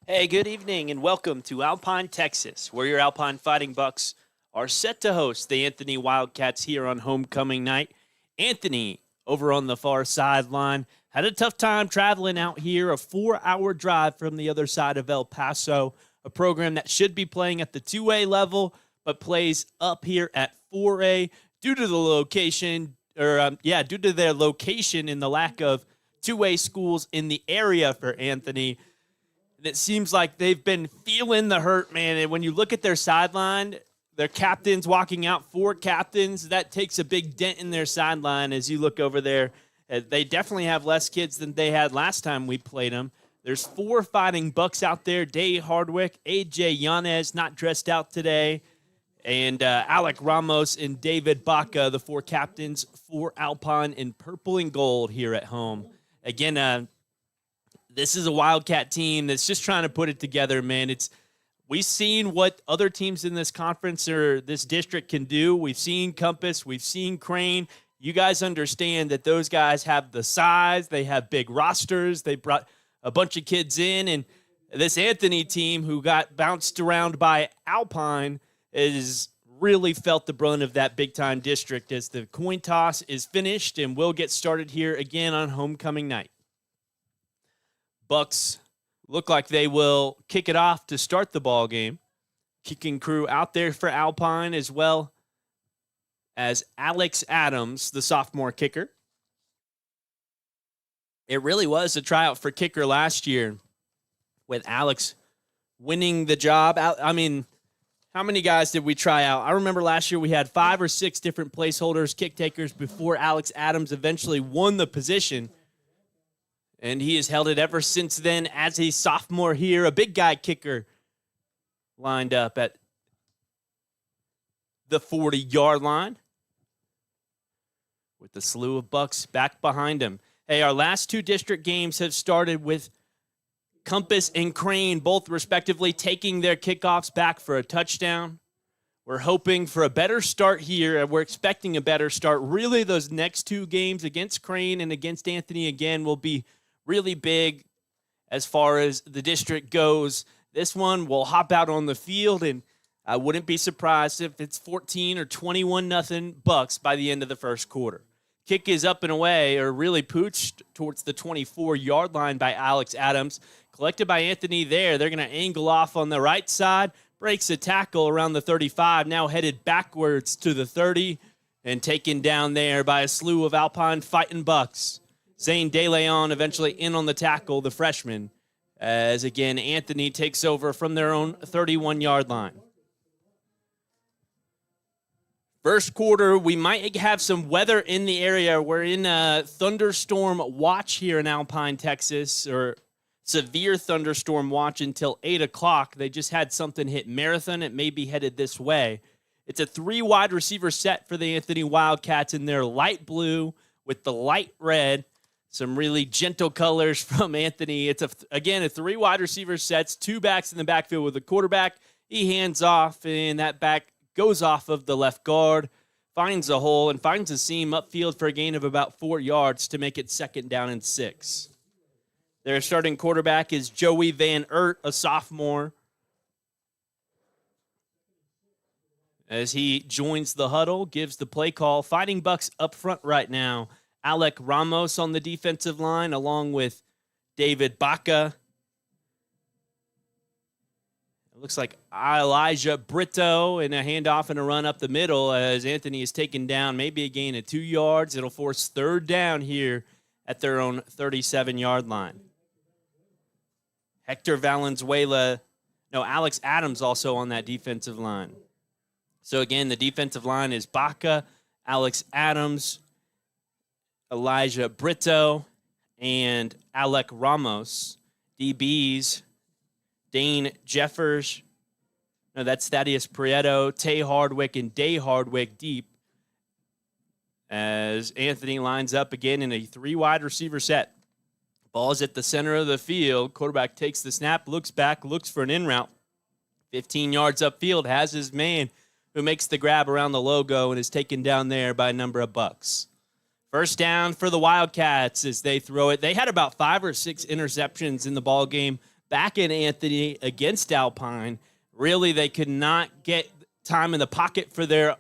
Hey, good evening and welcome to Alpine, Texas, where your Alpine Fighting Bucks are set to host the Anthony Wildcats here on homecoming night. Anthony, over on the far sideline, had a tough time traveling out here, a 4-hour drive from the other side of El Paso, a program that should be playing at the 2A level, but plays up here at 4A due to the location, due to their location and the lack of 2A schools in the area for Anthony. And it seems like they've been feeling the hurt, man. And when you look at their sideline, their captains walking out, 4 captains, that takes a big dent in their sideline as you look over there. They definitely have less kids than they had last time we played them. There's 4 Fighting Bucks out there. Day Hardwick, AJ Yanez, not dressed out today, and Alec Ramos and David Baca, the 4 captains for Alpine in purple and gold here at home. Again, this is a Wildcat team that's just trying to put it together, man. We've seen what other teams in this conference or this district can do. We've seen Compass. We've seen Crane. You guys understand that those guys have the size. They have big rosters. They brought a bunch of kids in. And this Anthony team, who got bounced around by Alpine, is really felt the brunt of that big-time district as the coin toss is finished and will get started here again on homecoming night. Bucks look like they will kick it off to start the ball game. Kicking crew out there for Alpine, as well as Alex Adams, the sophomore kicker. It really was a tryout for kicker last year with Alex winning the job. I mean, how many guys did we try out? I remember last year we had 5 or 6 different placeholders, kick takers, before Alex Adams eventually won the position. And he has held it ever since then as a sophomore here. A big guy kicker lined up at the 40-yard line with the slew of Bucks back behind him. Hey, our last 2 district games have started with Compass and Crane, both respectively, taking their kickoffs back for a touchdown. We're hoping for a better start here, and we're expecting a better start. Really, those next 2 games against Crane and against Anthony again will be really big as far as the district goes. This one will hop out on the field, and I wouldn't be surprised if it's 14 or 21-0 Bucks by the end of the first quarter. Kick is up and away, or really pooched towards the 24-yard line by Alex Adams. Collected by Anthony there. They're going to angle off on the right side. Breaks a tackle around the 35, now headed backwards to the 30, and taken down there by a slew of Alpine Fighting Bucks. Zane DeLeon eventually in on the tackle, the freshman, as again Anthony takes over from their own 31-yard line. First quarter, we might have some weather in the area. We're in a thunderstorm watch here in Alpine, Texas, or severe thunderstorm watch until 8 o'clock. They just had something hit Marathon. It may be headed this way. It's a 3 wide receiver set for the Anthony Wildcats in their light blue with the light red. Some really gentle colors from Anthony. It's, again, a 3 wide receiver sets, 2 backs in the backfield with a quarterback. He hands off, and that back goes off of the left guard, finds a hole, and finds a seam upfield for a gain of about 4 yards to make it 2nd down and 6. Their starting quarterback is Joey Van Ert, a sophomore, as he joins the huddle, gives the play call. Fighting Bucks up front right now. Alec Ramos on the defensive line, along with David Baca. It looks like Elijah Brito in a handoff and a run up the middle as Anthony is taken down, maybe a gain of 2 yards. It'll force 3rd down here at their own 37-yard line. Alex Adams also on that defensive line. So again, the defensive line is Baca, Alex Adams, Elijah Brito, and Alec Ramos. DBs, Dane Jeffers. No, that's Thaddeus Prieto, Tay Hardwick, and Day Hardwick deep. As Anthony lines up again in a 3 wide receiver set. Ball's at the center of the field. Quarterback takes the snap, looks back, looks for an in route. 15 yards upfield, has his man who makes the grab around the logo and is taken down there by a number of Bucks. First down for the Wildcats as they throw it. They had about 5 or 6 interceptions in the ball game back in Anthony against Alpine. Really, they could not get time in the pocket for their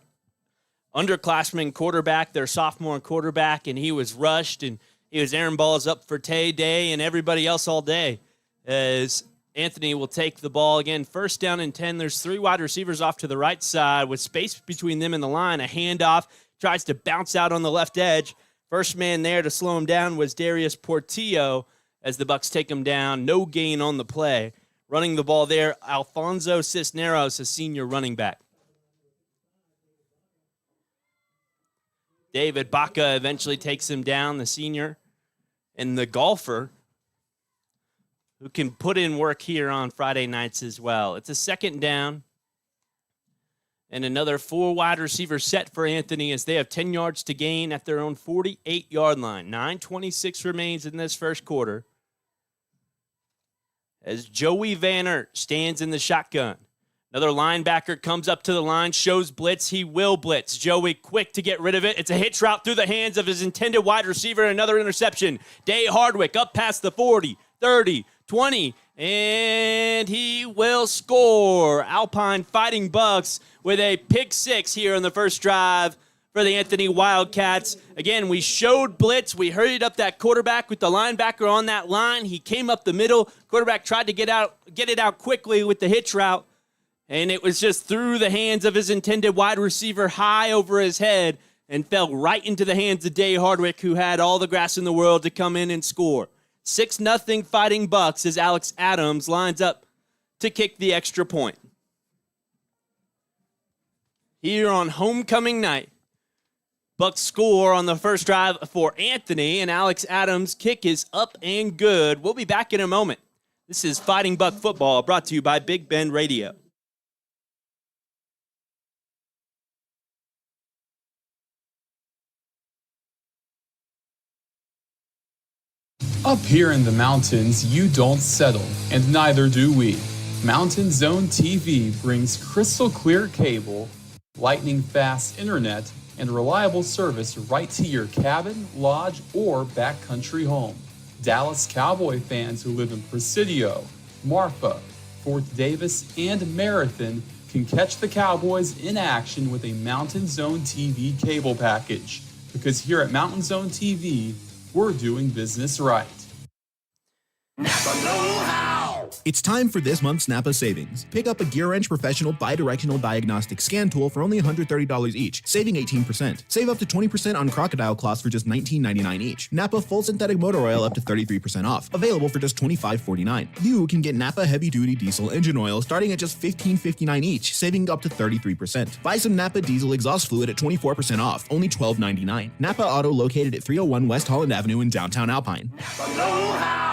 underclassman quarterback, their sophomore quarterback, and he was rushed, and he was airing balls up for Tay Day and everybody else all day. As Anthony will take the ball again, first down and 10. There's 3 wide receivers off to the right side with space between them and the line. A handoff, tries to bounce out on the left edge. First man there to slow him down was Darius Portillo as the Bucs take him down. No gain on the play. Running the ball there, Alfonso Cisneros, a senior running back. David Baca eventually takes him down, the senior, and the golfer who can put in work here on Friday nights as well. It's a second down and another 4 wide receiver set for Anthony as they have 10 yards to gain at their own 48-yard line. 9:26 remains in this first quarter as Joey Vannert stands in the shotgun. Another linebacker comes up to the line, shows blitz. He will blitz. Joey quick to get rid of it. It's a hitch route through the hands of his intended wide receiver. Another interception. Day Hardwick up past the 40, 30, 20, and he will score. Alpine Fighting Bucks with a pick 6 here on the first drive for the Anthony Wildcats. Again, we showed blitz. We hurried up that quarterback with the linebacker on that line. He came up the middle. Quarterback tried to get it out quickly with the hitch route, and it was just through the hands of his intended wide receiver high over his head and fell right into the hands of Day Hardwick, who had all the grass in the world to come in and score. 6-0 Fighting Bucks as Alex Adams lines up to kick the extra point. Here on homecoming night, Bucks score on the first drive for Anthony, and Alex Adams' kick is up and good. We'll be back in a moment. This is Fighting Buck Football, brought to you by Big Bend Radio. Up here in the mountains, you don't settle, and neither do we. Mountain Zone TV brings crystal clear cable, lightning fast internet, and reliable service right to your cabin, lodge, or backcountry home. Dallas Cowboy fans who live in Presidio, Marfa, Fort Davis, and Marathon can catch the Cowboys in action with a Mountain Zone TV cable package. Because here at Mountain Zone TV, we're doing business right. Napa know-how! It's time for this month's Napa savings. Pick up a Gear Wrench Professional Bidirectional Diagnostic Scan Tool for only $130 each, saving 18%. Save up to 20% on crocodile cloths for just $19.99 each. Napa Full Synthetic Motor Oil up to 33% off, available for just $25.49. You can get Napa Heavy Duty Diesel Engine Oil starting at just $15.59 each, saving up to 33%. Buy some Napa Diesel Exhaust Fluid at 24% off, only $12.99. Napa Auto located at 301 West Holland Avenue in downtown Alpine. Napa know-how!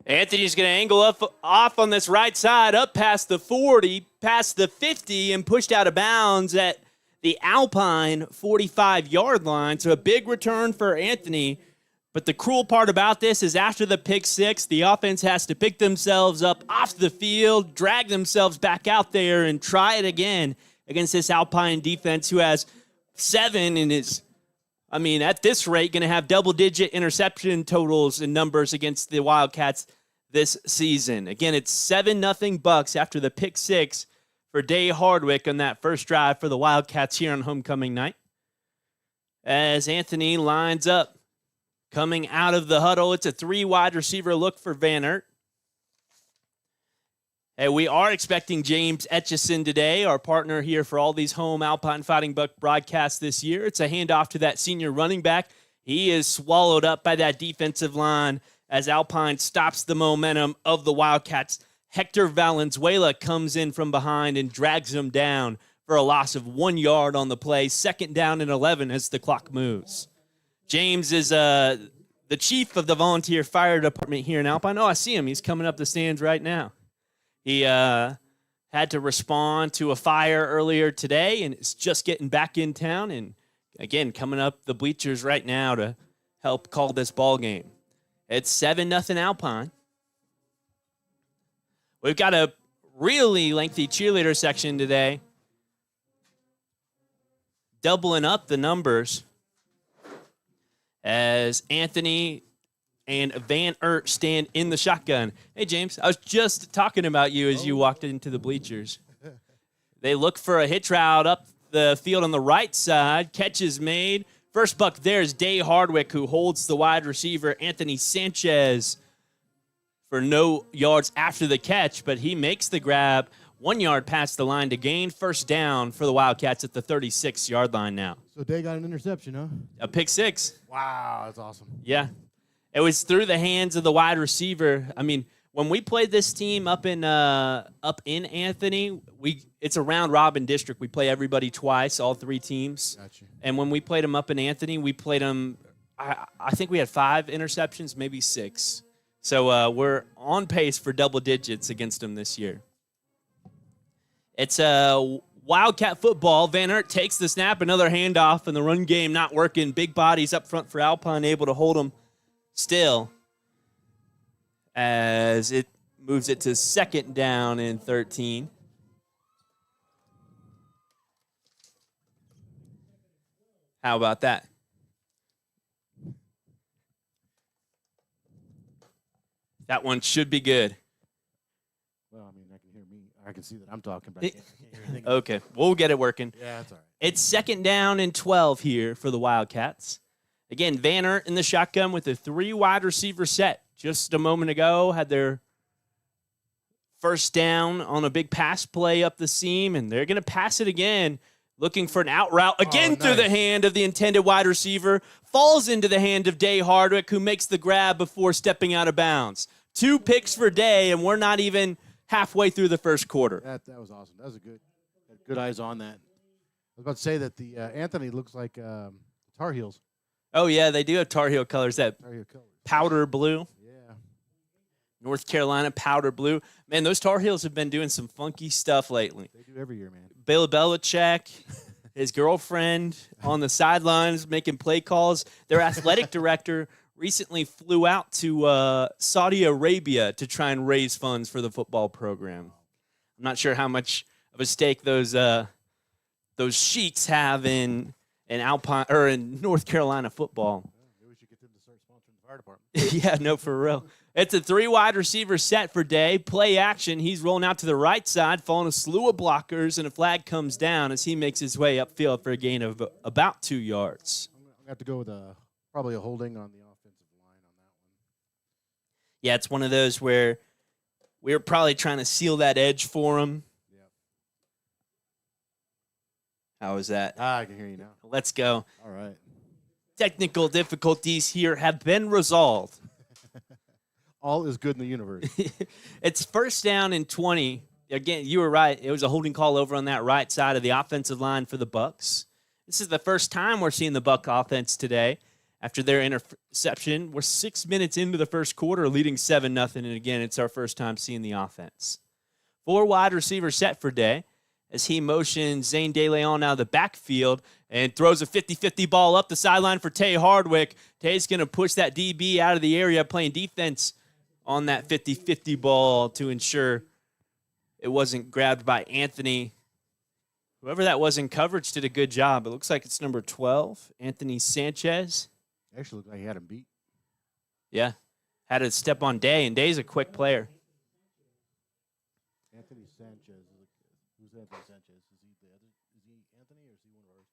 Anthony's going to angle off on this right side, up past the 40, past the 50, and pushed out of bounds at the Alpine 45-yard line. So a big return for Anthony. But the cruel part about this is after the pick 6, the offense has to pick themselves up off the field, drag themselves back out there, and try it again against this Alpine defense who has 7 and is, at this rate, going to have double-digit interception totals and numbers against the Wildcats this season. Again, it's 7-0 Bucks after the pick 6 for Day Hardwick on that first drive for the Wildcats here on homecoming night. As Anthony lines up, coming out of the huddle, it's a 3 wide receiver look for Vannert. Hey, we are expecting James Etchison today, our partner here for all these home Alpine Fighting Buck broadcasts this year. It's a handoff to that senior running back. He is swallowed up by that defensive line as Alpine stops the momentum of the Wildcats. Hector Valenzuela comes in from behind and drags him down for a loss of 1 yard on the play. 2nd down and 11 as the clock moves. James is the chief of the volunteer fire department here in Alpine. Oh, I see him. He's coming up the stands right now. He had to respond to a fire earlier today and is just getting back in town and, again, coming up the bleachers right now to help call this ball game. It's 7-0 Alpine. We've got a really lengthy cheerleader section today, doubling up the numbers as Anthony and Van Ert stand in the shotgun. Hey, James, I was just talking about you as you walked into the bleachers. They look for a hitch route up the field on the right side. Catch is made. First buck there is Day Hardwick, who holds the wide receiver, Anthony Sanchez, for no yards after the catch, but he makes the grab 1 yard past the line to gain first down for the Wildcats at the 36-yard line now. So Day got an interception, huh? A pick six. Wow, that's awesome. Yeah. It was through the hands of the wide receiver. I mean, when we played this team up in Anthony, it's a round robin district. We play everybody twice, all three teams. Gotcha. And when we played them up in Anthony, we played them. I think we had 5 interceptions, maybe 6. So we're on pace for double digits against them this year. It's Wildcat football. Van Ert takes the snap, another handoff, and the run game not working. Big bodies up front for Alpine, able to hold them still as it moves it to second down and 13. How about that? That one should be good. Well, I mean, I can hear me. I can see that I'm talking, but I can't hear anything. Okay, we'll get it working. Yeah, that's all right. It's second down and 12 here for the Wildcats. Again, Van Ert in the shotgun with a 3 wide receiver set. Just a moment ago, had their first down on a big pass play up the seam, and they're going to pass it again, looking for an out route again through the hand of the intended wide receiver. Falls into the hand of Day Hardwick, who makes the grab before stepping out of bounds. 2 picks for Day, and we're not even halfway through the first quarter. That was awesome. That was good eyes on that. I was about to say that the Anthony looks like Tar Heels. Oh, yeah, they do have Tar Heel colors, that Tar Heel colors. powder blue. Yeah. North Carolina powder blue. Man, those Tar Heels have been doing some funky stuff lately. They do every year, man. Bill Belichick, his girlfriend on the sidelines making play calls. Their athletic director recently flew out to Saudi Arabia to try and raise funds for the football program. I'm not sure how much of a stake those sheiks have in Alpine or in North Carolina football. Maybe we should get them to start sponsoring the fire department. Yeah, no, for real. It's a 3 wide receiver set for Day. Play action. He's rolling out to the right side, following a slew of blockers, and a flag comes down as he makes his way upfield for a gain of about 2 yards. I'm going to have to go with probably a holding on the offensive line on that one. Yeah, it's one of those where we were probably trying to seal that edge for him. Yep. How was that? I can hear you now. Let's go. All right. Technical difficulties here have been resolved. All is good in the universe. It's first down and 20. Again, you were right. It was a holding call over on that right side of the offensive line for the Bucks. This is the first time we're seeing the Buck offense today after their interception. We're 6 minutes into the first quarter, leading 7-0, and again, it's our first time seeing the offense. 4 wide receivers set for Day as he motions Zane DeLeon out of the backfield and throws a 50-50 ball up the sideline for Tay Hardwick. Tay's going to push that DB out of the area, playing defense on that 50-50 ball to ensure it wasn't grabbed by Anthony. Whoever that was in coverage did a good job. It looks like it's number 12, Anthony Sanchez. Actually looked like he had him beat. Yeah, had to step on Day, and Day's a quick player. Anthony Sanchez. Who's Anthony Sanchez? Is he Anthony or is he one of ours?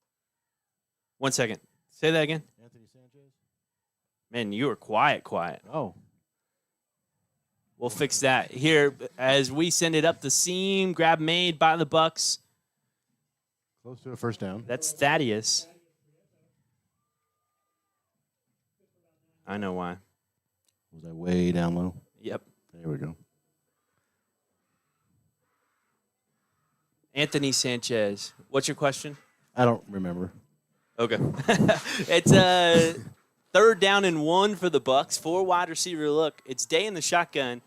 1 second. Say that again. Anthony Sanchez? Man, you were quiet. Oh. We'll fix that here as we send it up the seam. Grab made by the Bucks. Close to a first down. That's Thaddeus. I know why. Was that way down low? Yep. There we go. Anthony Sanchez. What's your question? I don't remember. Okay. It's a 3rd down and 1 for the Bucks. 4 wide receiver look. It's Day in the shotgun.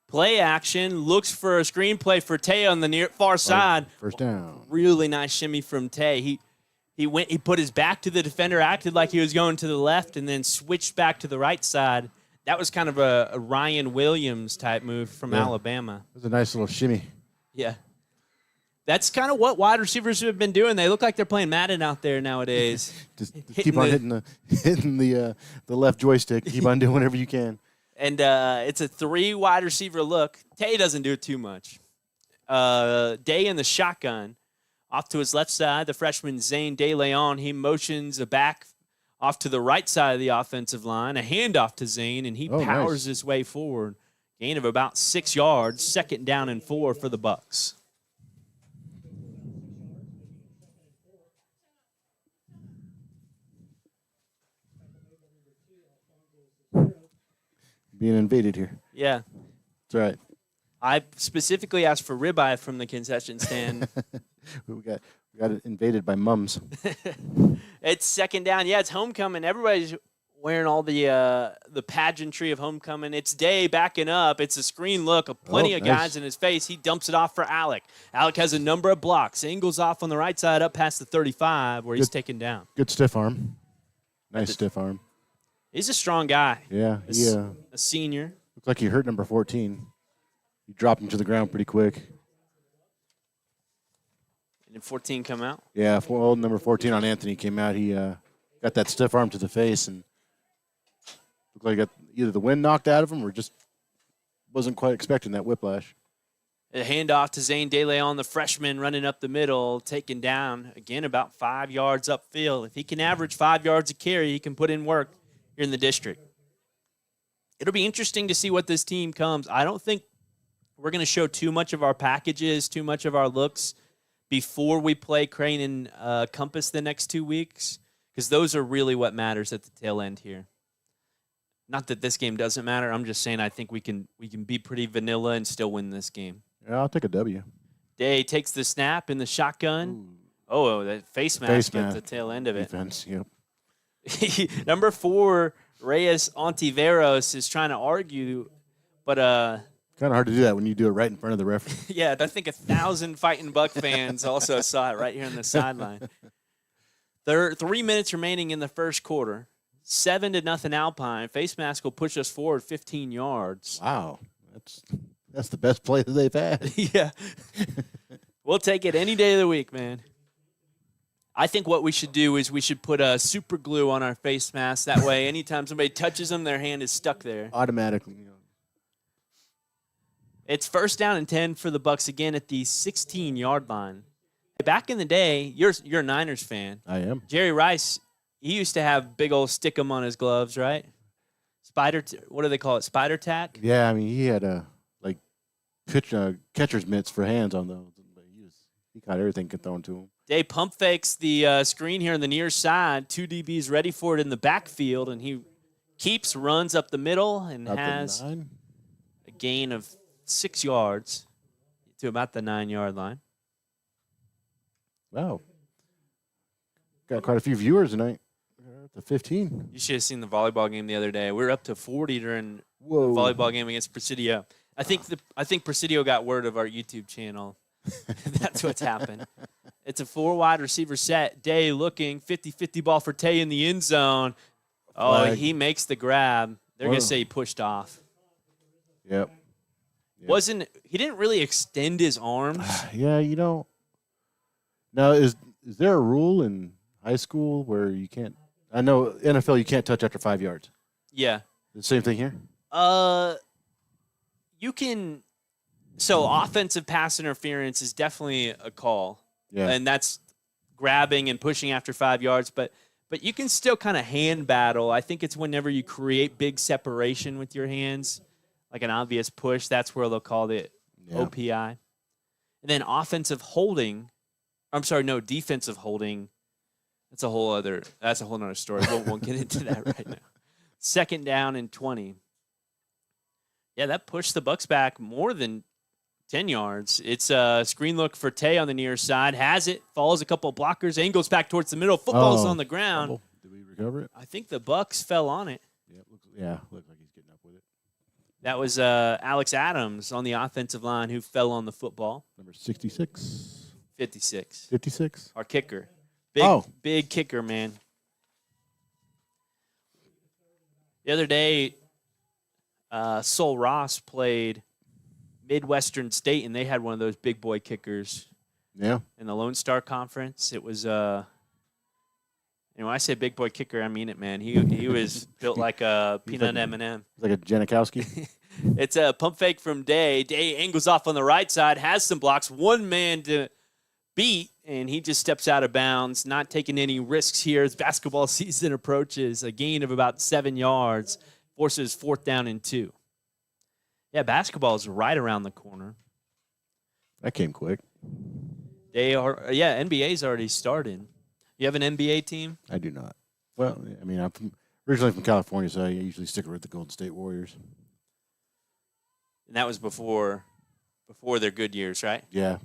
Play action. Looks for a screenplay for Tay on the far side. First down. Really nice shimmy from Tay. He put his back to the defender, acted like he was going to the left, and then switched back to the right side. That was kind of a Ryan Williams type move from Alabama. It was a nice little shimmy. Yeah. That's kind of what wide receivers have been doing. They look like they're playing Madden out there nowadays. Just keep on hitting the left joystick. Keep on doing whatever you can. And it's a 3 wide receiver look. Tay doesn't do it too much. Day in the shotgun. Off to his left side, the freshman Zane De Leon. He motions a back off to the right side of the offensive line. A handoff to Zane, and he powers his way forward. Gain of about 6 yards. 2nd down and 4 for the Bucks. Being invaded here. Yeah. That's right. I specifically asked for ribeye from the concession stand. we got it invaded by mums. It's 2nd down. Yeah, it's homecoming. Everybody's wearing all the pageantry of homecoming. It's Day backing up. It's a screen look. Plenty of guys in his face. He dumps it off for Alec. Alec has a number of blocks. Angles off on the right side up past the 35 where he's taken down. Good stiff arm. Nice stiff arm. He's a strong guy. Yeah. A senior. Looks like he hurt number 14. He dropped him to the ground pretty quick. And did 14 come out? Yeah, number 14 on Anthony came out. He got that stiff arm to the face and looked like he got either the wind knocked out of him or just wasn't quite expecting that whiplash. A handoff to Zane De Leon, the freshman, running up the middle, taken down, again, about 5 yards upfield. If he can average 5 yards a carry, he can put in work here in the district. It'll be interesting to see what this team comes. I don't think we're going to show too much of our packages, too much of our looks before we play Crane and Compass the next 2 weeks, because those are really what matters at the tail end here. Not that this game doesn't matter. I'm just saying I think we can be pretty vanilla and still win this game. Yeah, I'll take a W. Day takes the snap in the shotgun. Ooh. Oh, that face mask at the tail end of it. Defense, yep. Number 4, Reyes Ontiveros is trying to argue, but kind of hard to do that when you do it right in front of the referee. Yeah, I think 1,000 Fightin' Buck fans also saw it right here on the sideline. 3 minutes remaining in the first quarter. 7-0 Alpine. Face mask will push us forward 15 yards. Wow, that's the best play that they've had. Yeah, we'll take it any day of the week, man. I think what we should do is we should put a super glue on our face mask. That way, anytime somebody touches them, their hand is stuck there. Automatically. It's 1st down and 10 for the Bucks again at the 16-yard line. Back in the day, you're a Niners fan. I am. Jerry Rice, he used to have big old stick 'em on his gloves, right? What do they call it? Spider tack? Yeah, I mean, he had catcher's mitts for hands on those. But he caught everything thrown to him. Day pump fakes the screen here on the near side. 2 DBs ready for it in the backfield, and he runs up the middle and has a gain of 6 yards to about the 9-yard line. Wow. Got quite a few viewers tonight. To 15. You should have seen the volleyball game the other day. We were up to 40 during the volleyball game against Presidio. I think Presidio got word of our YouTube channel. That's what's happened. It's a 4 wide receiver set. Day looking, 50-50 ball for Tay in the end zone. Oh, he makes the grab. They're going to say he pushed off. Yep. He didn't really extend his arms. Yeah, Now, is there a rule in high school where you can't? I know NFL you can't touch after 5 yards. Yeah. The same thing here? You can. So offensive pass interference is definitely a call. Yeah. And that's grabbing and pushing after 5 yards, but you can still kind of hand battle. I think it's whenever you create big separation with your hands, like an obvious push, that's where they'll call it OPI. And then defensive holding. That's a whole other story. Won't get into that right now. 2nd down and 20. Yeah, that pushed the Bucks back more than 10 yards. It's a screen look for Tay on the near side. Has it, follows a couple of blockers, angles back towards the middle. Football's on the ground. Fumble. Did we recover it? I think the Bucks fell on it. Yeah, looks like he's getting up with it. That was Alex Adams on the offensive line who fell on the football. Number 66. 56. 56? Our kicker. Big kicker, man. The other day, Sol Ross played Midwestern State, and they had one of those big boy kickers. Yeah. in the Lone Star Conference. It was and when I say big boy kicker, I mean it, man. He was built like a peanut like- M&M. Like a Janikowski. It's a pump fake from Day. Day angles off on the right side, has some blocks, one man to beat, and he just steps out of bounds, not taking any risks here as basketball season approaches. A gain of about 7 yards, forces 4th down and 2. Yeah, basketball is right around the corner. That came quick. NBA's already started. You have an NBA team? I do not. Well, I mean, I'm originally from California, so I usually stick with the Golden State Warriors. And that was before their good years, right? Yeah.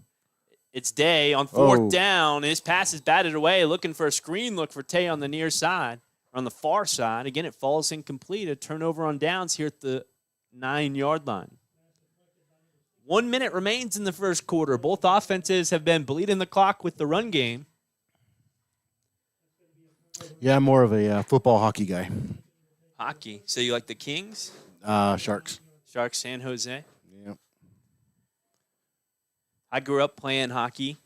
It's Day on 4th Oh. down. His pass is batted away, looking for a screen look for Tay on the near side, or on the far side. Again, it falls incomplete. A turnover on downs here at the 9-yard line. 1 minute remains in the first quarter. Both offenses have been bleeding the clock with the run game. Yeah, I'm more of a football hockey guy. Hockey. So you like the Kings? Sharks. Sharks, San Jose? Yeah. I grew up playing hockey,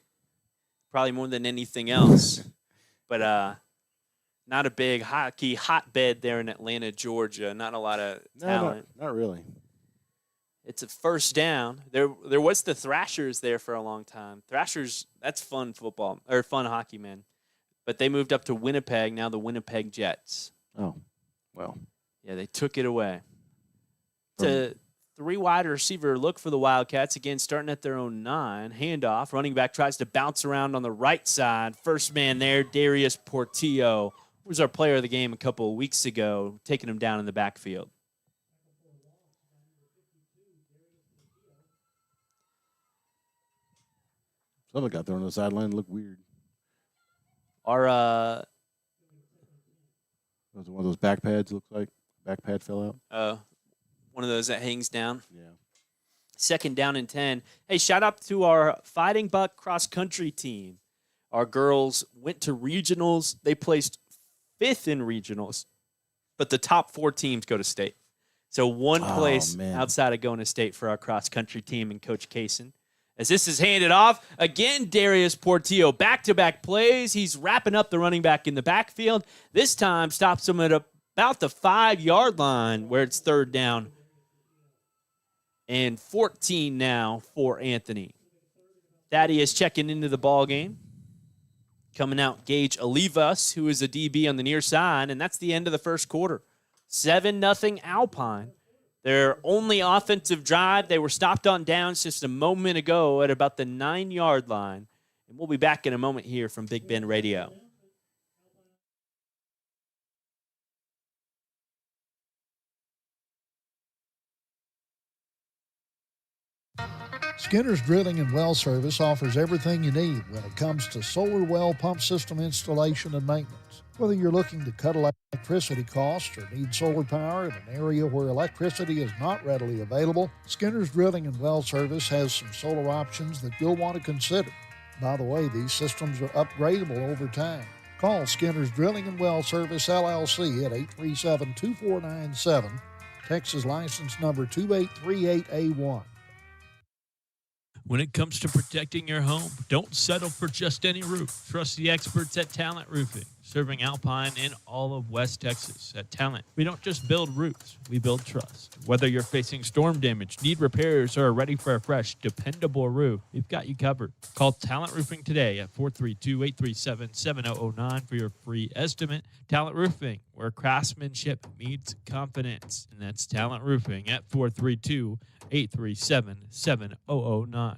probably more than anything else. But not a big hockey hotbed there in Atlanta, Georgia. Not a lot of talent. Not really. It's a first down. There was the Thrashers there for a long time. Thrashers, that's fun football, or fun hockey, man. But they moved up to Winnipeg, now the Winnipeg Jets. Oh, well. Yeah, they took it away. It's a 3-wide receiver look for the Wildcats. Again, starting at their own 9. Handoff. Running back tries to bounce around on the right side. First man there, Darius Portillo, who was our player of the game a couple of weeks ago, taking him down in the backfield. Someone got thrown on the sideline and looked weird. Our Was it one of those back pads, looks like? Back pad fell out? one of those that hangs down. Yeah. 2nd down and 10. Hey, shout out to our Fighting Buck cross country team. Our girls went to regionals. They placed 5th in regionals, but the top 4 teams go to state. So one place man. outside of going to state for our cross country team and Coach Kaysen. As this is handed off, again, Darius Portillo, back-to-back plays. He's wrapping up the running back in the backfield. This time stops him at about the 5-yard line where it's 3rd down. And 14 now for Anthony. Thaddeus checking into the ball game. Coming out, Gage Olivas, who is a DB on the near side, and that's the end of the first quarter. 7-0 Alpine. Their only offensive drive, they were stopped on downs just a moment ago at about the 9-yard line. And we'll be back in a moment here from Big Ben Radio. Skinner's Drilling and Well Service offers everything you need when it comes to solar well pump system installation and maintenance. Whether you're looking to cut electricity costs or need solar power in an area where electricity is not readily available, Skinner's Drilling and Well Service has some solar options that you'll want to consider. By the way, these systems are upgradable over time. Call Skinner's Drilling and Well Service, LLC at 837-2497, Texas license number 2838A1. When it comes to protecting your home, don't settle for just any roof. Trust the experts at Talent Roofing, serving Alpine and all of West Texas. At Talent, we don't just build roofs, we build trust. Whether you're facing storm damage, need repairs, or are ready for a fresh, dependable roof, we've got you covered. Call Talent Roofing today at 432-837-7009 for your free estimate. Talent Roofing, where craftsmanship meets confidence. And that's Talent Roofing at 432-837-7009.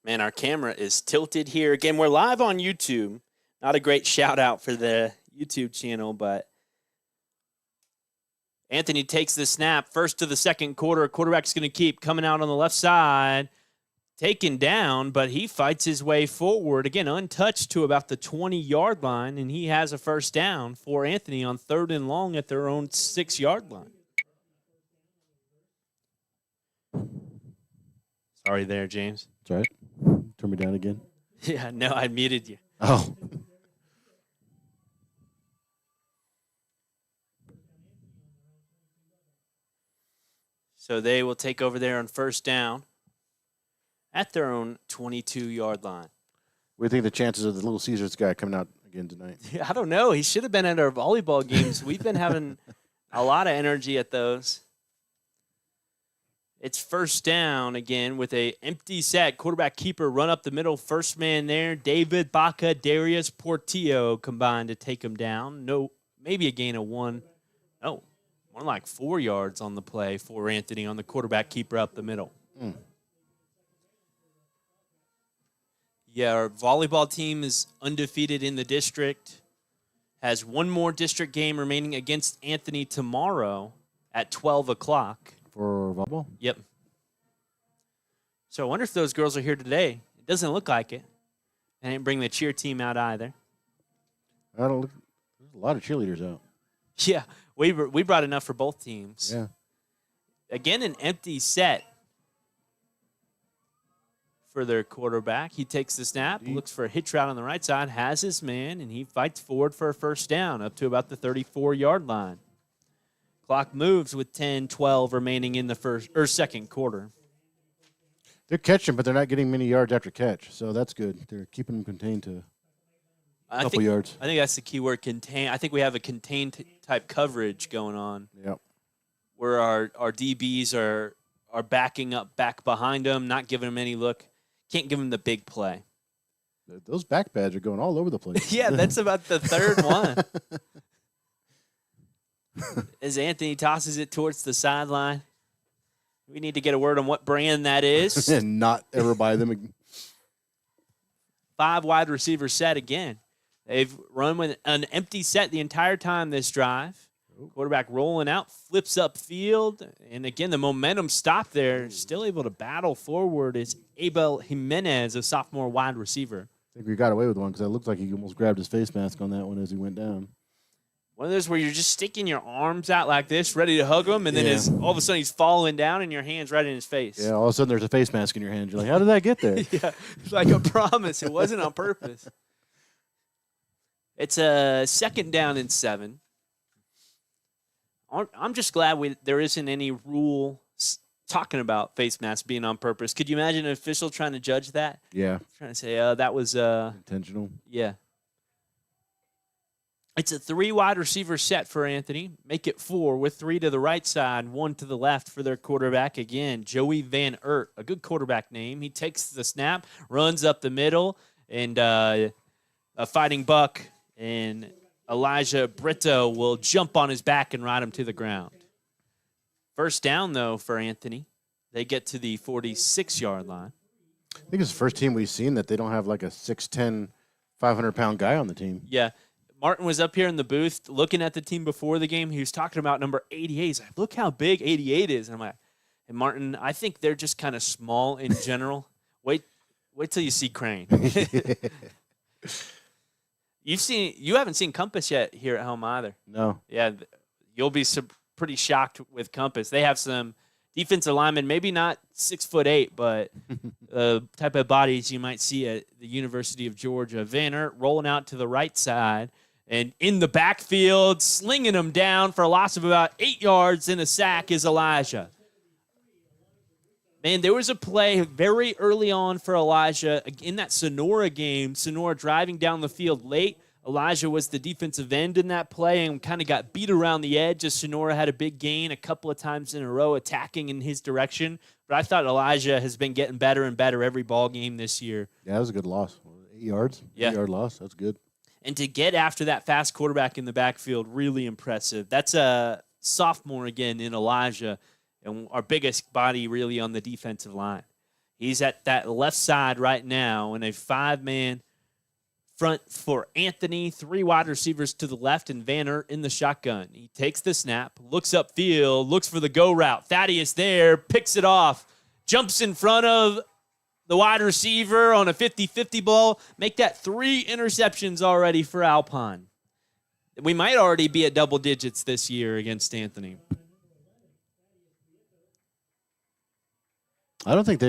Man, our camera is tilted here. Again, we're live on YouTube. Not a great shout out for the YouTube channel, but Anthony takes the snap. First to the second quarter. Quarterback's going to keep coming out on the left side. Taken down, but he fights his way forward. Again, untouched to about the 20-yard line, and he has a first down for Anthony on 3rd and long at their own 6-yard line. Sorry there, James. That's right. Turn me down again. Yeah, no, I muted you. Oh. So they will take over there on first down at their own 22-yard line. What do you think the chances of the Little Caesars guy coming out again tonight? I don't know. He should have been at our volleyball games. We've been having a lot of energy at those. It's first down again with a empty set. Quarterback keeper run up the middle. First man there. David Baca, Darius Portillo combined to take him down. No, maybe a gain of one. No, more like 4 yards on the play for Anthony on the quarterback keeper up the middle. Yeah, our volleyball team is undefeated in the district. Has one more district game remaining against Anthony tomorrow at 12 o'clock. For volleyball? Yep. So I wonder if those girls are here today. It doesn't look like it. They didn't bring the cheer team out either. There's a lot of cheerleaders out. Yeah, we brought enough for both teams. Yeah. Again, an empty set for their quarterback. He takes the snap, looks for a hitch route on the right side, has his man, and he fights forward for a first down up to about the 34-yard line. Clock moves with 10-12 remaining in the second quarter. They're catching, but they're not getting many yards after catch, so that's good. They're keeping them contained to a couple yards. I think that's the key word, contain. I think we have a contained type coverage going on. Yep. Where our DBs are backing up back behind them, not giving them any look. Can't give them the big play. Those back pads are going all over the place. Yeah, that's about the third one. As Anthony tosses it towards the sideline. We need to get a word on what brand that is. And not ever buy them again. 5 wide receiver set again. They've run with an empty set the entire time this drive. Quarterback rolling out, flips upfield. And again, the momentum stopped there. Still able to battle forward is Abel Jimenez, a sophomore wide receiver. I think we got away with one because it looked like he almost grabbed his face mask on that one as he went down. One of those where you're just sticking your arms out like this, ready to hug him, and then all of a sudden he's falling down and your hand's right in his face. Yeah, all of a sudden there's a face mask in your hand. You're like, how did that get there? Yeah, it's like a promise. It wasn't on purpose. It's a 2nd down and 7. I'm just glad there isn't any rule talking about face masks being on purpose. Could you imagine an official trying to judge that? Yeah. Trying to say, that was intentional. Yeah. It's a 3 wide receiver set for Anthony. Make it 4 with 3 to the right side, 1 to the left for their quarterback. Again, Joey Van Ert, a good quarterback name. He takes the snap, runs up the middle, and a fighting buck and Elijah Brito will jump on his back and ride him to the ground. First down, though, for Anthony. They get to the 46-yard line. I think it's the first team we've seen that they don't have like a 6'10", 500-pound guy on the team. Yeah. Martin was up here in the booth looking at the team before the game. He was talking about number 88. He's like, look how big 88 is. And I'm like, and Martin, I think they're just kind of small in general. Wait till you see Crane. You haven't seen Compass yet here at home either. No. Yeah, you'll be pretty shocked with Compass. They have some defensive linemen, maybe not 6'8", but type of bodies you might see at the University of Georgia. Van Ert rolling out to the right side. And in the backfield, slinging them down for a loss of about 8 yards and a sack is Elijah. Man, there was a play very early on for Elijah in that Sonora game. Sonora driving down the field late. Elijah was the defensive end in that play and kind of got beat around the edge as Sonora had a big gain a couple of times in a row attacking in his direction. But I thought Elijah has been getting better and better every ball game this year. Yeah, that was a good loss. 8 yards? Yeah. 8-yard loss. That's good. And to get after that fast quarterback in the backfield, really impressive. That's a sophomore again in Elijah, and our biggest body really on the defensive line. He's at that left side right now in a 5-man front for Anthony, 3 wide receivers to the left, and Van Ert in the shotgun. He takes the snap, looks upfield, looks for the go route. Thaddeus there, picks it off, jumps in front of the wide receiver on a 50-50 ball. Make that 3 interceptions already for Alpine. We might already be at double digits this year against Anthony. I don't think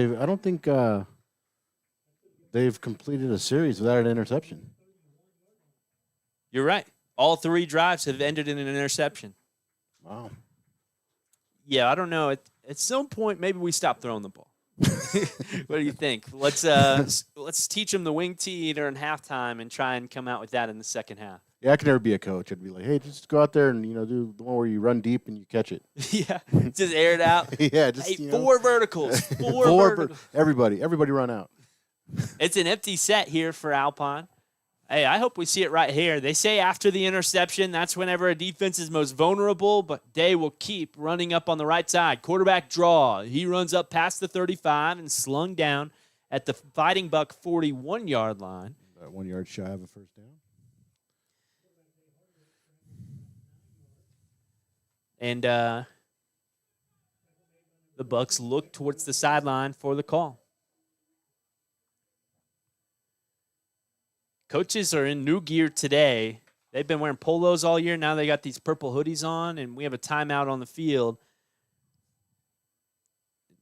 they've completed a series without an interception. You're right. All 3 drives have ended in an interception. Wow. Yeah, I don't know. At some point, maybe we stop throwing the ball. What do you think? Let's teach them the wing tee during halftime and try and come out with that in the second half. Yeah, I could never be a coach. I'd be like, hey, just go out there and do the one where you run deep and you catch it. Yeah, just air it out. Yeah, just hey, four verticals. Four verticals. Everybody run out. It's an empty set here for Alpine. Hey, I hope we see it right here. They say after the interception, that's whenever a defense is most vulnerable, but Day will keep running up on the right side. Quarterback draw. He runs up past the 35 and slung down at the Fighting Buck 41-yard line. About 1 yard shy of a first down. And the Bucks look towards the sideline for the call. Coaches are in new gear today. They've been wearing polos all year. Now they got these purple hoodies on, and we have a timeout on the field.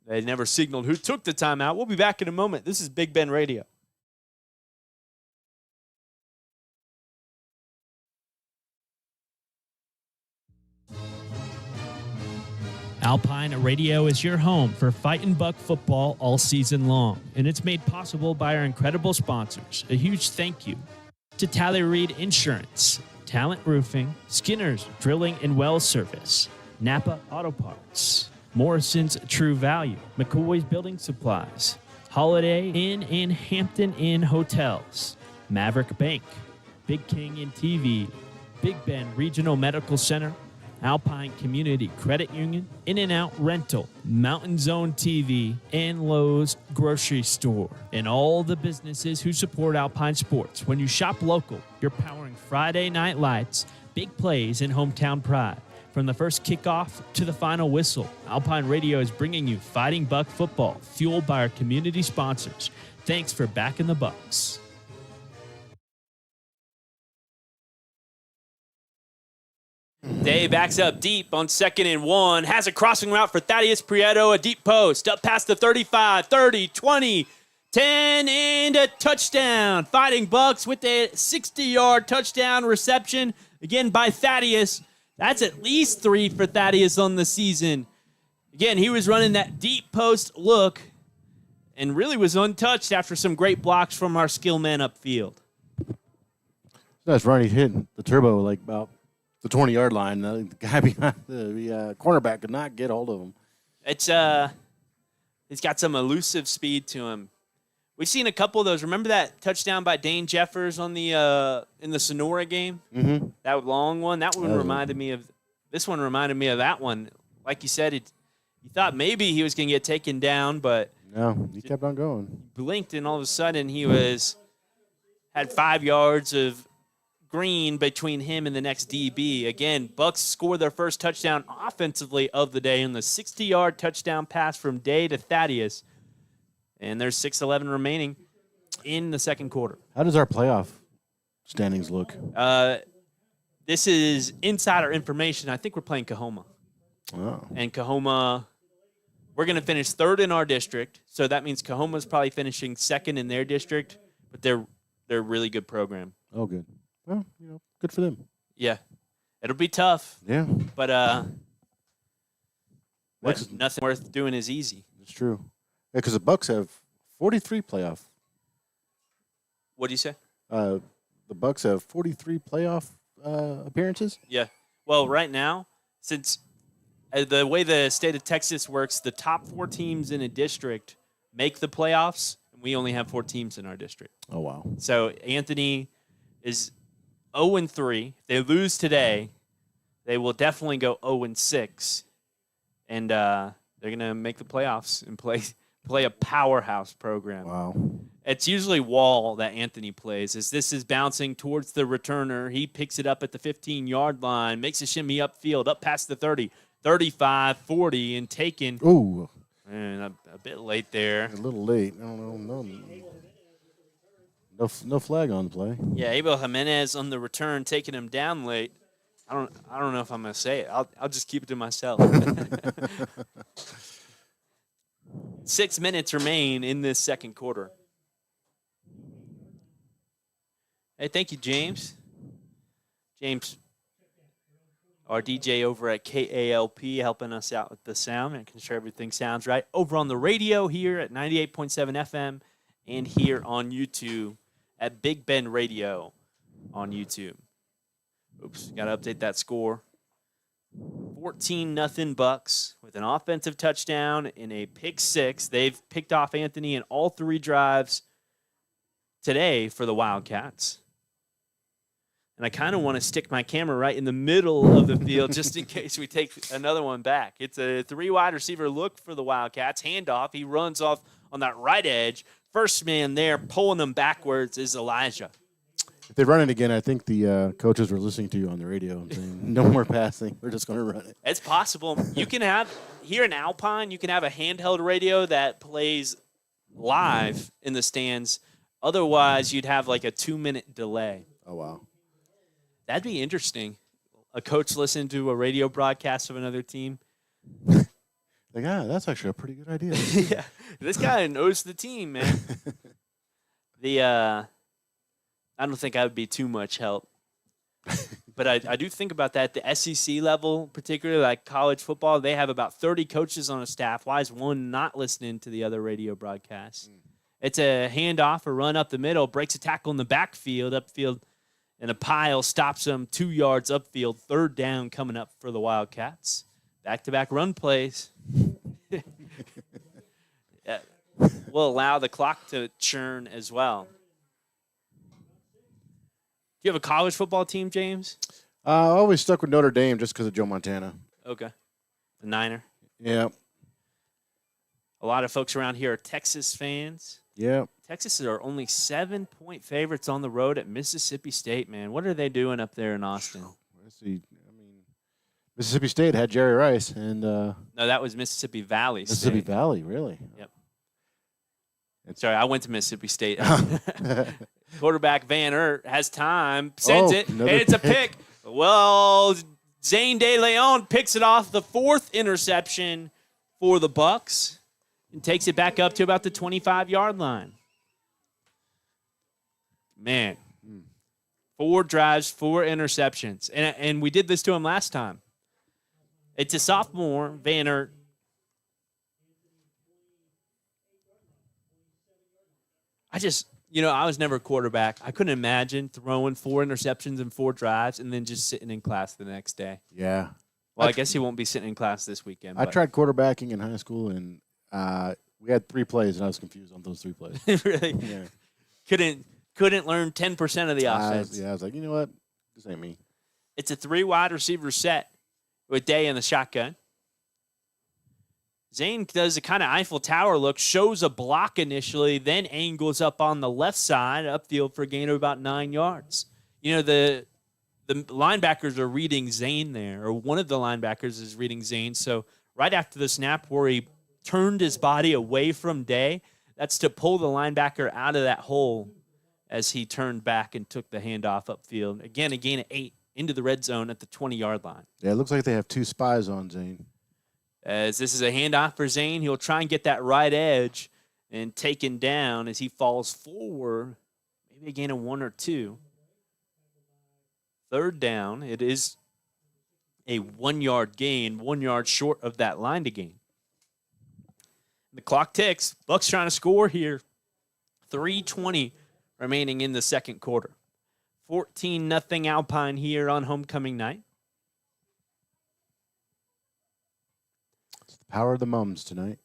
They never signaled who took the timeout. We'll be back in a moment. This is Big Ben Radio. Alpine Radio is your home for Fightin' Buck football all season long, and it's made possible by our incredible sponsors. A huge thank you to Tally Reed Insurance, Talent Roofing, Skinner's Drilling and Well Service, Napa Auto Parts, Morrison's True Value, McCoy's Building Supplies, Holiday Inn and Hampton Inn Hotels, Maverick Bank, Big King and TV, Big Ben Regional Medical Center, Alpine Community Credit Union, In-N-Out Rental, Mountain Zone TV, and Lowe's Grocery Store, and all the businesses who support Alpine sports. When you shop local, you're powering Friday night lights, big plays, and hometown pride. From the first kickoff to the final whistle, Alpine Radio is bringing you Fighting Buck football, fueled by our community sponsors. Thanks for backing the Bucks. Day backs up deep on 2nd and 1. Has a crossing route for Thaddeus Prieto. A deep post up past the 35, 30, 20, 10, and a touchdown. Fighting Bucks with a 60-yard touchdown reception. Again by Thaddeus. That's at least 3 for Thaddeus on the season. Again, he was running that deep post look and really was untouched after some great blocks from our skill men upfield. Nice run. He's hitting the turbo like about the 20-yard line. The guy behind the cornerback could not get hold of him. It's he's got some elusive speed to him. We've seen a couple of those. Remember that touchdown by Dane Jeffers on the in the Sonora game? Mm-hmm. That long one. That one reminded me of. This one reminded me of that one. Like you said, you thought maybe he was going to get taken down, but no, he kept on going. Blinked, and all of a sudden he had 5 yards of green between him and the next DB. Again, Bucks score their first touchdown offensively of the day in the 60-yard touchdown pass from Day to Thaddeus. And there's 6:11 remaining in the second quarter. How does our playoff standings look? This is insider information. I think we're playing Coahoma. Oh. And Coahoma, we're going to finish 3rd in our district. So that means Coahoma's probably finishing 2nd in their district. But they're a really good program. Oh, good. Well, good for them. Yeah. It'll be tough. Yeah. But nothing worth doing is easy. It's true. Yeah, because the Bucks have 43 playoff. What do you say? The Bucks have 43 playoff appearances. Yeah. Well, right now, since the way the state of Texas works, the top 4 teams in a district make the playoffs, and we only have 4 teams in our district. Oh, wow. So Anthony is 0-3. If they lose today, they will definitely go 0-6, and they're going to make the playoffs and play a powerhouse program. Wow. It's usually wall that Anthony plays. As this is bouncing towards the returner, he picks it up at the 15-yard line, makes a shimmy upfield, up past the 30, 35, 40, and taken. Ooh. And a bit late there. A little late. I don't know. No flag on the play. Yeah, Abel Jimenez on the return, taking him down late. I don't know if I'm going to say it. I'll just keep it to myself. 6 minutes remain in this second quarter. Hey, thank you, James. James. our DJ over at KALP helping us out with the sound, making sure everything sounds right. Over on the radio here at 98.7 FM and here on YouTube at Big Bend Radio on YouTube. Oops, got to update that score. 14-0 Bucks with an offensive touchdown and a pick six. They've picked off Anthony in all 3 drives today for the Wildcats. And I kind of want to stick my camera right in the middle of the field just in case we take another one back. It's a 3 wide receiver look for the Wildcats. Handoff. He runs off on that right edge. First man there pulling them backwards is Elijah. If they run it again, I think the coaches were listening to you on the radio and saying, no more passing. We're just going to run it. It's possible. You can have, here in Alpine, you can have a handheld radio that plays live in the stands. Otherwise, you'd have like a 2-minute delay. Oh, wow. That'd be interesting. A coach listening to a radio broadcast of another team. Like, that's actually a pretty good idea. Yeah, this guy knows the team, man. I don't think I would be too much help. But I do think about that. The SEC level, particularly like college football, they have about 30 coaches on a staff. Why is one not listening to the other radio broadcasts? It's a handoff, a run up the middle, breaks a tackle in the backfield, upfield, and a pile stops them 2 yards upfield. 3rd down coming up for the Wildcats. Back-to-back run plays. Yeah. Will allow the clock to churn as well. Do you have a college football team, James? I always stuck with Notre Dame just because of Joe Montana. Okay. The Niner. Yeah. A lot of folks around here are Texas fans. Yeah. Texas are only 7-point favorites on the road at Mississippi State, man. What are they doing up there in Austin? Let's see. Mississippi State had Jerry Rice. And No, that was Mississippi Valley State. Mississippi Valley, really? Yep. Sorry, I went to Mississippi State. Quarterback Van Ert has time, sends it, and it's a pick. Well, Zane De Leon picks it off, the 4th interception for the Bucks, and takes it back up to about the 25-yard line. Man, 4 drives, 4 interceptions. And we did this to him last time. It's a sophomore, Van Ert. I was never a quarterback. I couldn't imagine throwing 4 interceptions in 4 drives and then just sitting in class the next day. Yeah. Well, I guess he won't be sitting in class this weekend. I tried quarterbacking in high school, and we had 3 plays, and I was confused on those 3 plays. Really? Yeah. Couldn't learn 10% of the offense. I was like, you know what? This ain't me. It's a 3 wide receiver set with Day in the shotgun. Zane does a kind of Eiffel Tower look, shows a block initially, then angles up on the left side, upfield for a gain of about 9 yards. You know, the linebackers are reading Zane there, or one of the linebackers is reading Zane. So right after the snap where he turned his body away from Day, that's to pull the linebacker out of that hole as he turned back and took the handoff upfield. Again, a gain of 8 into the red zone at the 20-yard line. Yeah, it looks like they have 2 spies on Zane. As this is a handoff for Zane, he'll try and get that right edge and taken down as he falls forward. Maybe a gain of 1 or 2. 3rd down. It is a 1-yard gain, 1 yard short of that line to gain. The clock ticks. Bucks trying to score here. 3:20 remaining in the second quarter. 14-0 Alpine here on homecoming night. It's the power of the mums tonight.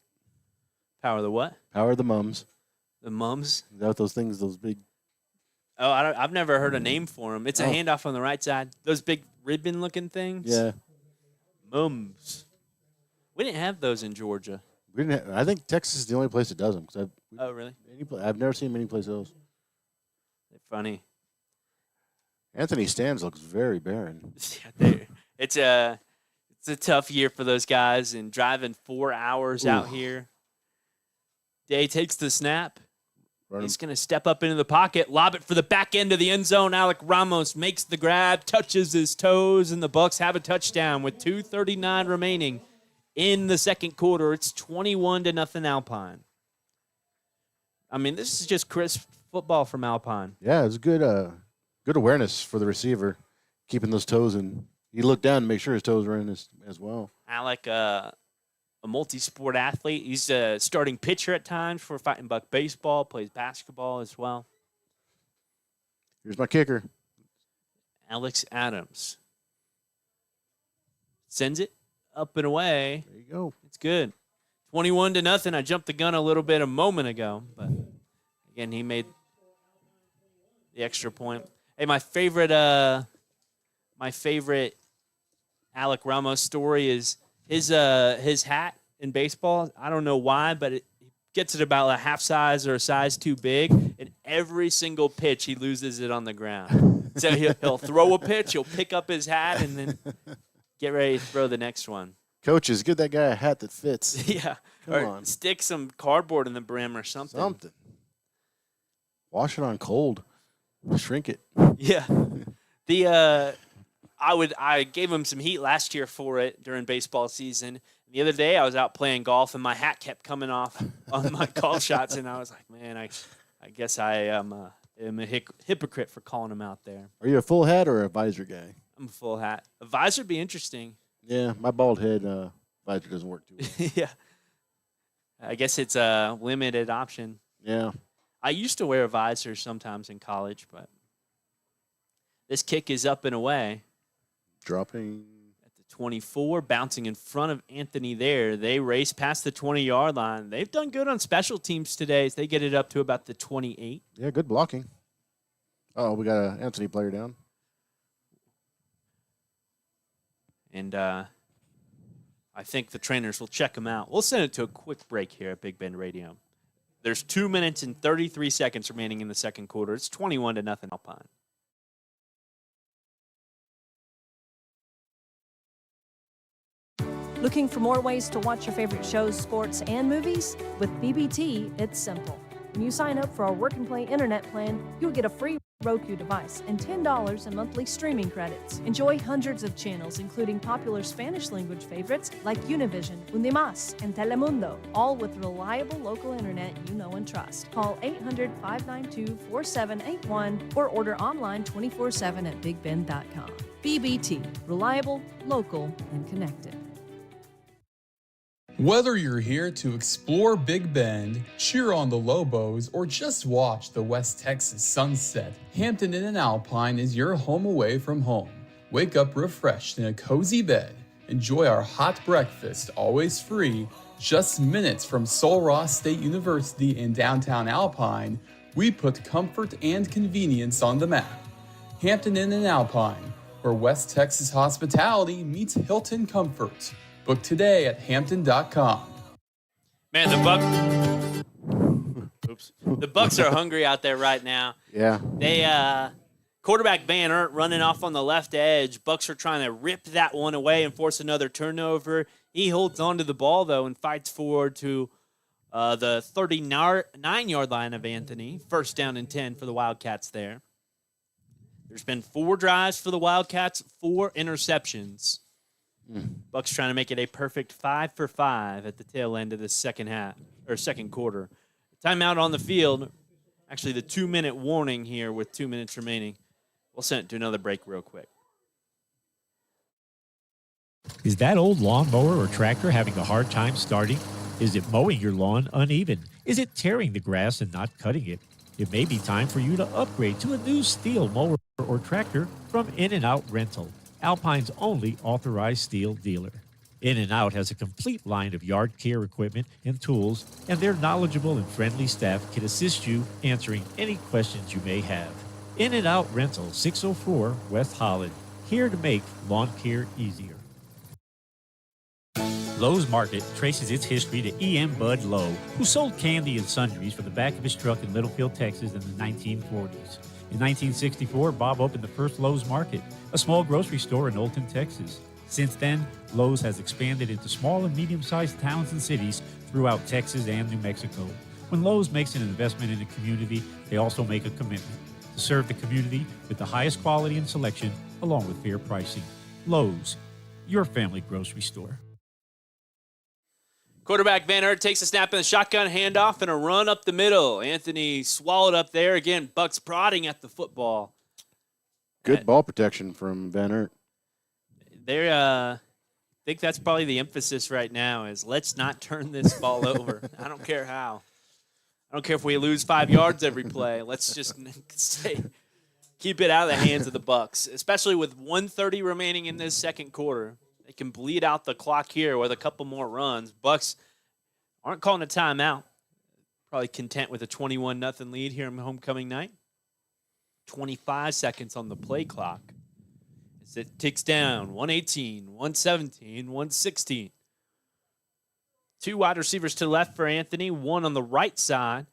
Power of the what? Power of the mums. The mums? Is that what those things, those big... Oh, I've never heard a name for them. It's a handoff on the right side. Those big ribbon-looking things? Yeah. Mums. We didn't have those in Georgia. We didn't have, I think Texas is the only place that does them. Oh, really? I've never seen many places those. They're funny. Anthony Stands looks very barren. It's a tough year for those guys, and driving 4 hours out here. Day takes the snap. He's going to step up into the pocket, lob it for the back end of the end zone. Alec Ramos makes the grab, touches his toes, and the Bucks have a touchdown with 2:39 remaining in the second quarter. It's 21-0 Alpine. I mean, this is just crisp football from Alpine. Yeah, it's good awareness for the receiver, keeping those toes in He looked down to make sure his toes were in as well. Alec, a multi-sport athlete. He's a starting pitcher at times for Fighting Buck Baseball, plays basketball as well. Here's my kicker. Alex Adams sends it up and away. There you go. It's good. 21-0. I jumped the gun a little bit a moment ago, but again, he made the extra point. Hey, my favorite Alec Ramos story is his hat in baseball. I don't know why, but he gets it about a half size or a size too big, and every single pitch he loses it on the ground. So he'll throw a pitch, he'll pick up his hat, and then get ready to throw the next one. Coaches, give that guy a hat that fits. Yeah, Come on. Stick some cardboard in the brim or something. Something. Wash it on cold. Shrink it. Yeah. I gave him some heat last year for it during baseball season. The other day I was out playing golf and my hat kept coming off on my golf shots, and I was like, man, I guess I am a hypocrite for calling him out there. Are you a full hat or a visor guy? I'm a full hat. A visor would be interesting. Yeah, my bald head visor doesn't work too well. Yeah. I guess it's a limited option. Yeah. I used to wear a visor sometimes in college, but this kick is up and away. Dropping. At the 24, bouncing in front of Anthony there. They race past the 20-yard line. They've done good on special teams today. So they get it up to about the 28. Yeah, good blocking. Oh, we got an Anthony player down. And I think the trainers will check him out. We'll send it to a quick break here at Big Bend Radio. There's 2 minutes and 33 seconds remaining in the second quarter. It's 21-0 Alpine. Looking for more ways to watch your favorite shows, sports, and movies? With BBT, it's simple. When you sign up for our Work and Play internet plan, you'll get a free Roku device and $10 in monthly streaming credits. Enjoy hundreds of channels, including popular Spanish language favorites like Univision, Undimas, and Telemundo, all with reliable local internet you know and trust. Call 800-592-4781 or order online 24/7 at bigbend.com. BBT, reliable, local, and connected. Whether you're here to explore Big Bend, cheer on the Lobos, or just watch the West Texas sunset, Hampton Inn and Alpine is your home away from home. Wake up refreshed in a cozy bed. Enjoy our hot breakfast, always free. Just minutes from Sul Ross State University in downtown Alpine, we put comfort and convenience on the map. Hampton Inn and Alpine, where West Texas hospitality meets Hilton comfort. Book today at hampton.com. Man, the Bucks are hungry out there right now. Yeah. They quarterback Van Ert running off on the left edge. Bucks are trying to rip that one away and force another turnover. He holds on to the ball though and fights forward to the 39-yard line of Anthony. First down and 10 for the Wildcats there. There's been 4 drives for the Wildcats, 4 interceptions. Bucks trying to make it a perfect 5 for 5 at the tail end of the second quarter. Timeout on the field. Actually, the 2-minute warning here with 2 minutes remaining. We'll send it to another break real quick. Is that old lawnmower or tractor having a hard time starting? Is it mowing your lawn uneven? Is it tearing the grass and not cutting it? It may be time for you to upgrade to a new steel mower or tractor from In-N-Out Rental, Alpine's only authorized steel dealer. In-N-Out has a complete line of yard care equipment and tools, and their knowledgeable and friendly staff can assist you answering any questions you may have. In-N-Out Rental, 604 West Holland, here to make lawn care easier. Lowe's Market traces its history to E.M. Bud Lowe, who sold candy and sundries from the back of his truck in Littlefield, Texas in the 1940s. In 1964, Bob opened the first Lowe's Market, a small grocery store in Olton, Texas. Since then, Lowe's has expanded into small and medium-sized towns and cities throughout Texas and New Mexico. When Lowe's makes an investment in a community, they also make a commitment to serve the community with the highest quality and selection, along with fair pricing. Lowe's, your family grocery store. Quarterback Van Ert takes a snap in the shotgun handoff and a run up the middle. Anthony swallowed up there. Again, Bucks prodding at the football. Good ball protection from Van Ert. They're I think that's probably the emphasis right now is let's not turn this ball over. I don't care how. I don't care if we lose 5 yards every play. Let's just keep it out of the hands of the Bucks, especially with 1:30 remaining in this second quarter. They can bleed out the clock here with a couple more runs. Bucks aren't calling a timeout. Probably content with a 21-0 lead here on homecoming night. 25 seconds on the play clock. As it ticks down, 118, 117, 116. 2 wide receivers to the left for Anthony, 1 on the right side.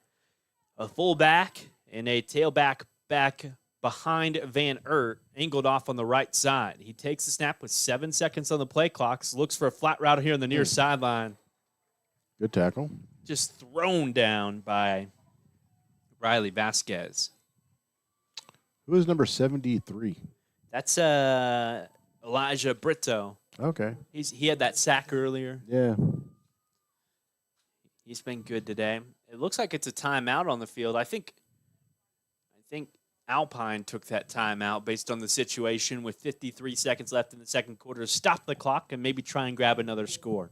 A fullback and a tailback back behind Van Ert, angled off on the right side. He takes the snap with 7 seconds on the play clock, looks for a flat route here on the near sideline. Good tackle. Just thrown down by Riley Vasquez. Who is number 73? That's Elijah Brito. Okay. He had that sack earlier. Yeah. He's been good today. It looks like it's a timeout on the field. I think Alpine took that timeout based on the situation with 53 seconds left in the second quarter to stop the clock and maybe try and grab another score.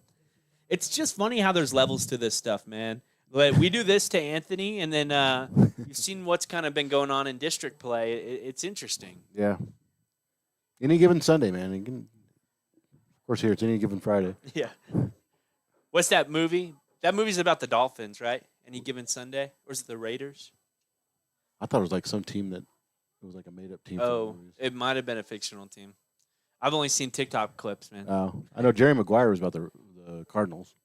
It's just funny how there's levels to this stuff, man. But we do this to Anthony, and then you've seen what's kind of been going on in district play. It's interesting. Yeah. Any given Sunday, man. Of course, here it's any given Friday. Yeah. What's that movie? That movie's about the Dolphins, right? Any given Sunday? Or is it the Raiders? I thought it was like some team it was like a made-up team. Oh, it might have been a fictional team. I've only seen TikTok clips, man. Oh, I know Jerry Maguire was about the Cardinals.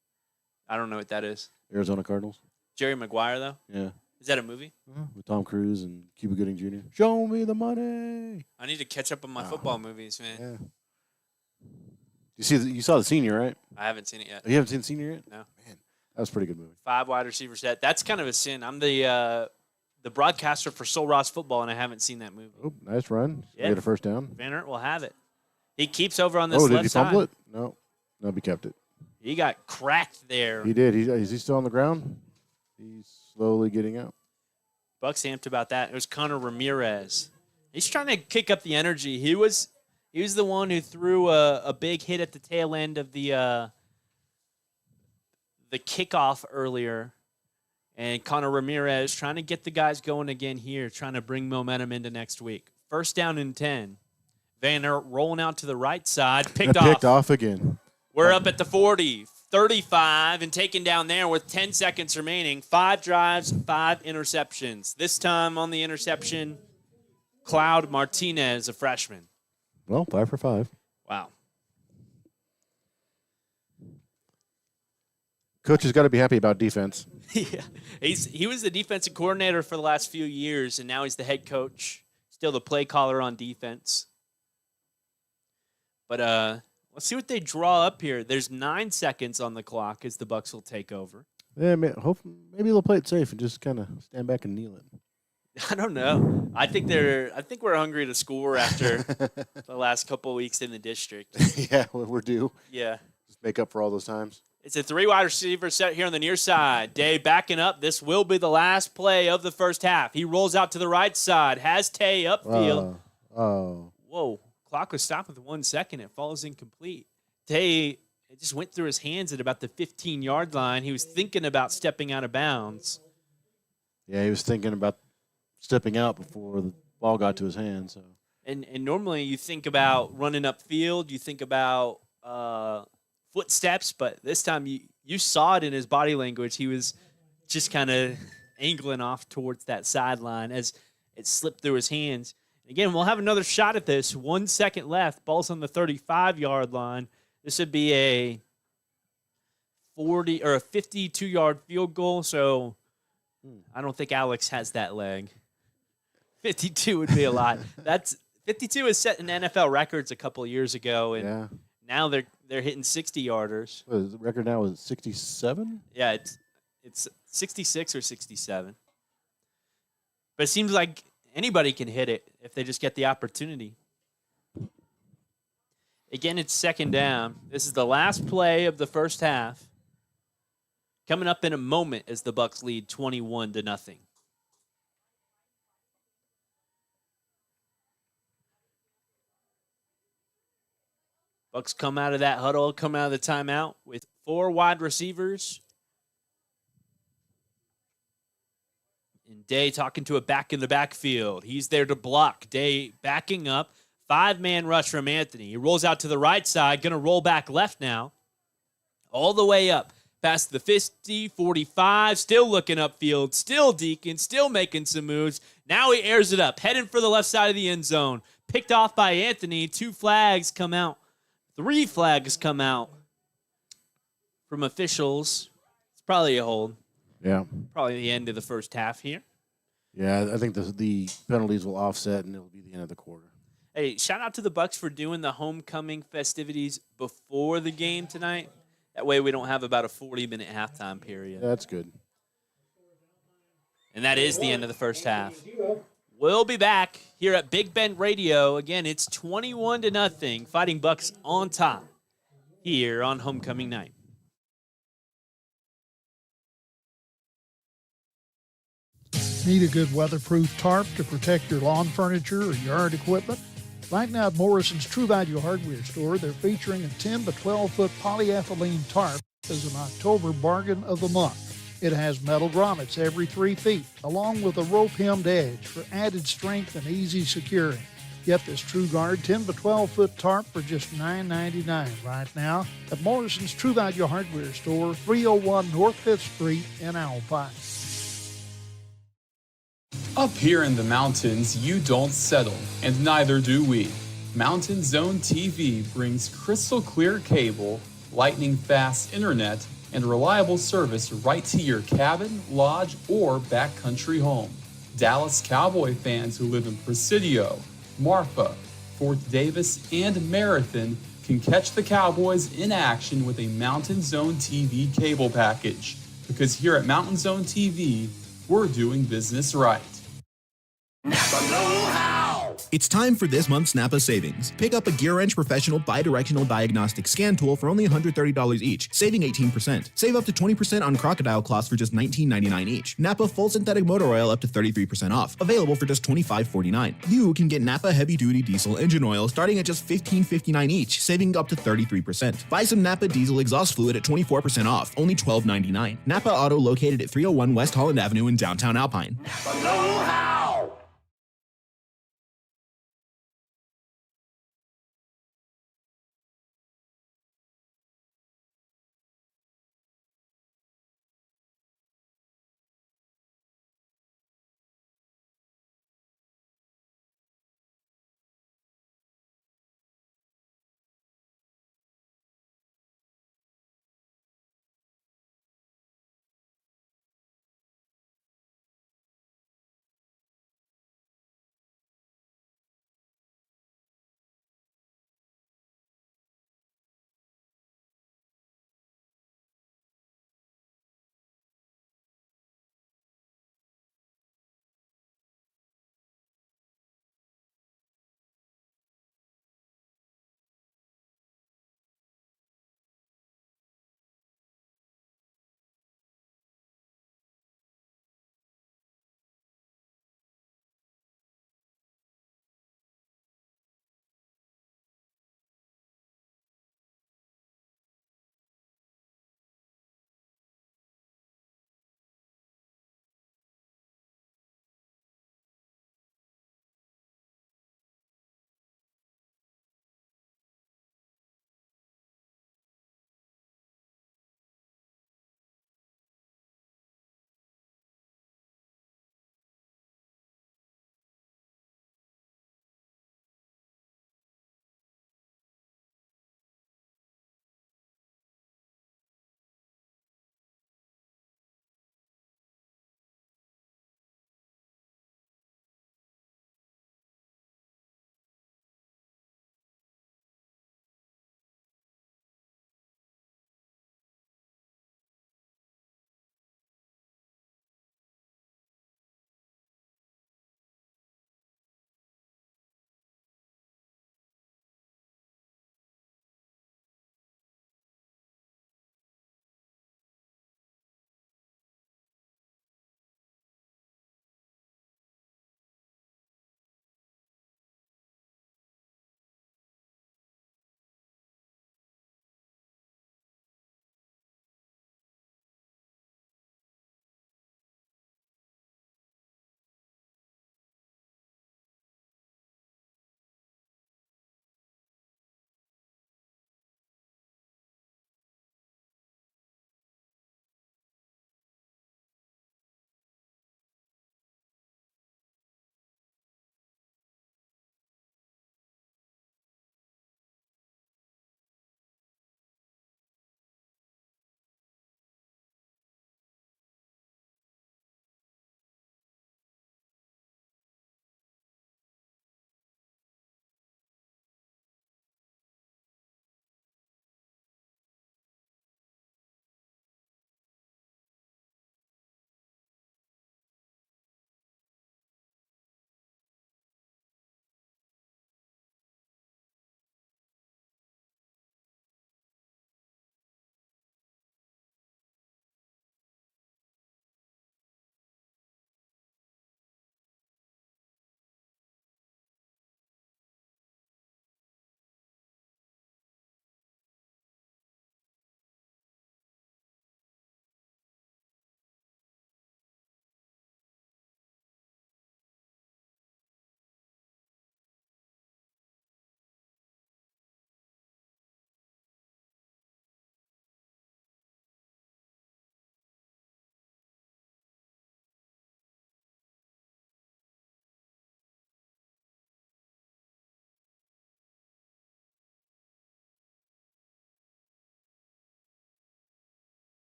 I don't know what that is. Arizona Cardinals. Jerry Maguire, though? Yeah. Is that a movie? With Tom Cruise and Cuba Gooding Jr. Show me the money. I need to catch up on my football movies, man. Yeah. You saw the Senior, right? I haven't seen it yet. You haven't seen Senior yet? No. Man, that was a pretty good movie. 5 wide receiver set. That's kind of a sin. I'm the broadcaster for Sol Ross football, and I haven't seen that movie. Oh, nice run. Yeah. Get a first down. Van Ert will have it. He keeps over on this did left he side. fumble it? No, he kept it. He got cracked there. He did. Is he still on the ground? He's slowly getting out. Buck's amped about that. It was Connor Ramirez. He's trying to kick up the energy. He was the one who threw a big hit at the tail end of the kickoff earlier. And Connor Ramirez trying to get the guys going again here, trying to bring momentum into next week. First down and 10. Van Ert rolling out to the right side. Picked off again. We're up at the 40, 35, and taken down there with 10 seconds remaining. 5 drives, 5 interceptions. This time on the interception, Cloud Martinez, a freshman. Well, 5 for 5. Wow. Coach has got to be happy about defense. Yeah, he was the defensive coordinator for the last few years, and now he's the head coach. Still the play caller on defense. But let's see what they draw up here. There's 9 seconds on the clock as the Bucks will take over. Yeah, maybe they'll play it safe and just kind of stand back and kneel it. I don't know. I think we're hungry to score after the last couple of weeks in the district. Yeah, we're due. Yeah. Just make up for all those times. It's a 3 wide receiver set here on the near side. Day backing up. This will be the last play of the first half. He rolls out to the right side. Has Tay upfield. Whoa. Clock was stopped with 1 second. It falls incomplete. Tay, it just went through his hands at about the 15-yard line. He was thinking about stepping out of bounds. Yeah, he was thinking about stepping out before the ball got to his hand. So. And normally you think about running upfield. You think about footsteps, but this time you saw it in his body language. He was just kind of angling off towards that sideline as it slipped through his hands. Again, we'll have another shot at this. 1 second left. Ball's on the 35-yard line. This would be a 52-yard field goal. So I don't think Alex has that leg. 52 would be a lot. 52 is set in NFL records a couple of years ago, and now they're hitting 60-yarders. What is the record now? Is it 67? Yeah, it's 66 or 67. But it seems like anybody can hit it if they just get the opportunity. Again, it's second down. This is the last play of the first half. Coming up in a moment as the Bucks lead 21-0. Bucks come out of that huddle, come out of the timeout with 4 wide receivers. And Day talking to a back in the backfield. He's there to block. Day backing up. 5-man rush from Anthony. He rolls out to the right side, going to roll back left now. All the way up past the 50, 45, still looking upfield, still Deacon, still making some moves. Now he airs it up, heading for the left side of the end zone. Picked off by Anthony. 2 flags come out. 3 flags come out from officials. It's probably a hold. Yeah. Probably the end of the first half here. Yeah, I think the penalties will offset, and it'll be the end of the quarter. Hey, shout out to the Bucks for doing the homecoming festivities before the game tonight. That way we don't have about a 40-minute halftime period. Yeah, that's good. And that is the end of the first half. We'll be back here at Big Bend Radio. Again, it's 21-0, Fighting Bucks on top here on homecoming night. Need a good weatherproof tarp to protect your lawn furniture or yard equipment? Right now at Morrison's True Value Hardware Store, they're featuring a 10 to 12-foot polyethylene tarp as an October bargain of the month. It has metal grommets every 3 feet, along with a rope-hemmed edge for added strength and easy securing. Get this True Guard 10 to 12-foot tarp for just $9.99 right now at Morrison's True Value Hardware Store, 301 North 5th Street in Alpine. Up here in the mountains, you don't settle, and neither do we. Mountain Zone TV brings crystal clear cable, lightning fast internet, and reliable service right to your cabin, lodge, or backcountry home. Dallas Cowboy fans who live in Presidio, Marfa, Fort Davis, and Marathon can catch the Cowboys in action with a Mountain Zone TV cable package. Because here at Mountain Zone TV, we're doing business right. Napa know-how. It's time for this month's Napa savings. Pick up a Gear Wrench Professional Bidirectional Diagnostic Scan Tool for only $130 each, saving 18%. Save up to 20% on crocodile cloths for just $19.99 each. Napa Full Synthetic Motor Oil up to 33% off, available for just $25.49. You can get Napa Heavy Duty Diesel Engine Oil starting at just $15.59 each, saving up to 33%. Buy some Napa Diesel Exhaust Fluid at 24% off, only $12.99. Napa Auto located at 301 West Holland Avenue in downtown Alpine. Napa know-how.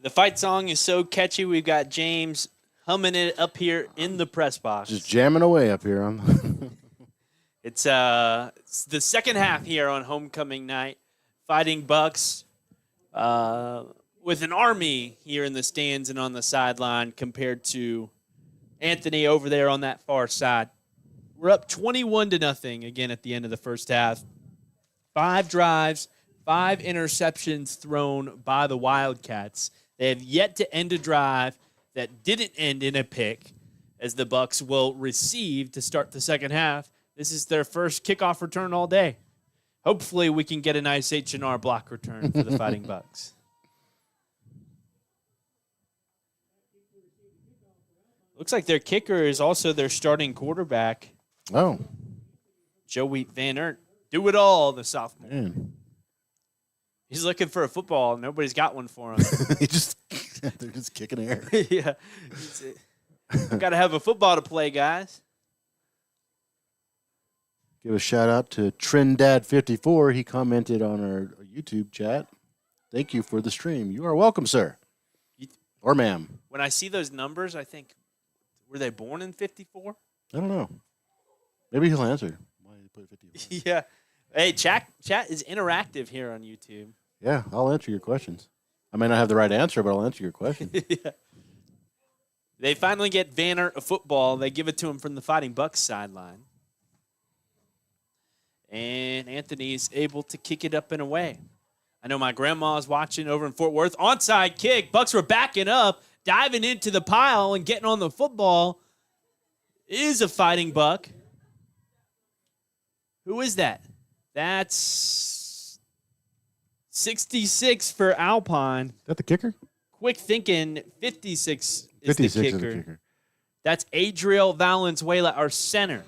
The fight song is so catchy. We've got James humming it up here in the press box. Just jamming away up here on. It's the second half here on homecoming night. Fighting Bucks with an army here in the stands and on the sideline compared to Anthony over there on that far side. We're up 21-0 again at the end of the first half. 5 drives, 5 interceptions thrown by the Wildcats. They have yet to end a drive that didn't end in a pick, as the Bucks will receive to start the second half. This is their first kickoff return all day. Hopefully we can get a nice H&R block return for the Fighting Bucks. Looks like their kicker is also their starting quarterback. Oh. Joey Van Ert. Do it all, the sophomore. Man. He's looking for a football. Nobody's got one for him. They're just kicking air. Yeah. Got to have a football to play, guys. Give a shout out to Trindad54. He commented on our YouTube chat. Thank you for the stream. You are welcome, sir. Or ma'am. When I see those numbers, I think, were they born in 54? I don't know. Maybe he'll answer. Why did he put 54? Yeah. Hey, chat is interactive here on YouTube. Yeah, I'll answer your questions. I may not have the right answer, but I'll answer your question. Yeah. They finally get Van Ert a football. They give it to him from the Fighting Bucks sideline. And Anthony's able to kick it up and away. I know my grandma's watching over in Fort Worth. Onside kick. Bucks were backing up, diving into the pile and getting on the football. Is a Fighting Buck. Who is that? That's 66 for Alpine. Is that the kicker? Quick thinking, 56 is 56 the kicker. is the kicker. That's Adriel Valenzuela, our center.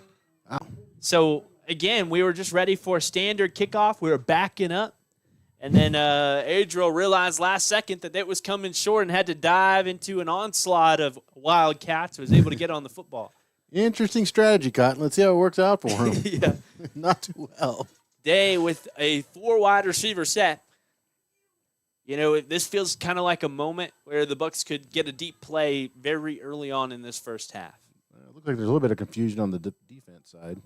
Wow. So, again, we were just ready for a standard kickoff. We were backing up. And then Adriel realized last second that it was coming short and had to dive into an onslaught of Wildcats. Was able to get on the football. Interesting strategy, Cotton. Let's see how it works out for him. Yeah. Not too well. Day with a 4 wide receiver set. You know, this feels kind of like a moment where the Bucks could get a deep play very early on in this first half. It looks like there's a little bit of confusion on the defense side.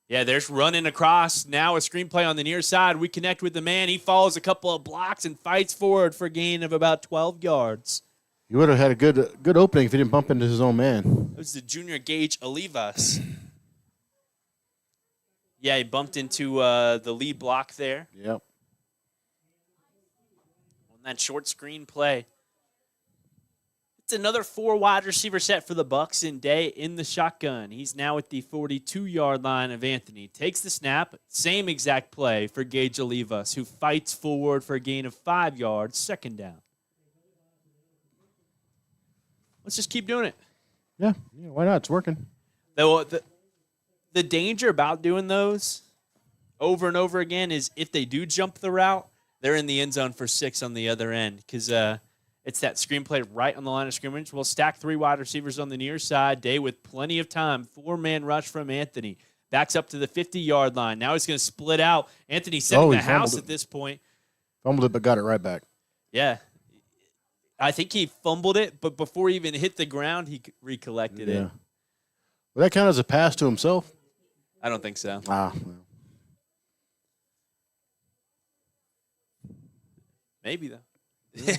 Yeah, there's running across. Now a screenplay on the near side. We connect with the man. He follows a couple of blocks and fights forward for a gain of about 12 yards. He would have had a good opening if he didn't bump into his own man. It was the junior Gage Olivas. Yeah, he bumped into the lead block there. Yep. On that short screen play. It's another 4 wide receiver set for the Bucks in Day in the shotgun. He's now at the 42-yard line of Anthony. Takes the snap. Same exact play for Gage Olivas, who fights forward for a gain of 5 yards, second down. Let's just keep doing it. Yeah, why not? It's working. The danger about doing those over and over again is if they do jump the route, they're in the end zone for 6 on the other end because it's that screenplay right on the line of scrimmage. We'll stack 3 wide receivers on the near side. Day with plenty of time. 4-man rush from Anthony. Backs up to the 50-yard line. Now he's going to split out. Anthony setting the house at this point. Fumbled it, but got it right back. Yeah. I think he fumbled it, but before he even hit the ground, he recollected it. Will that count as a pass to himself? I don't think so. Well. Maybe, though.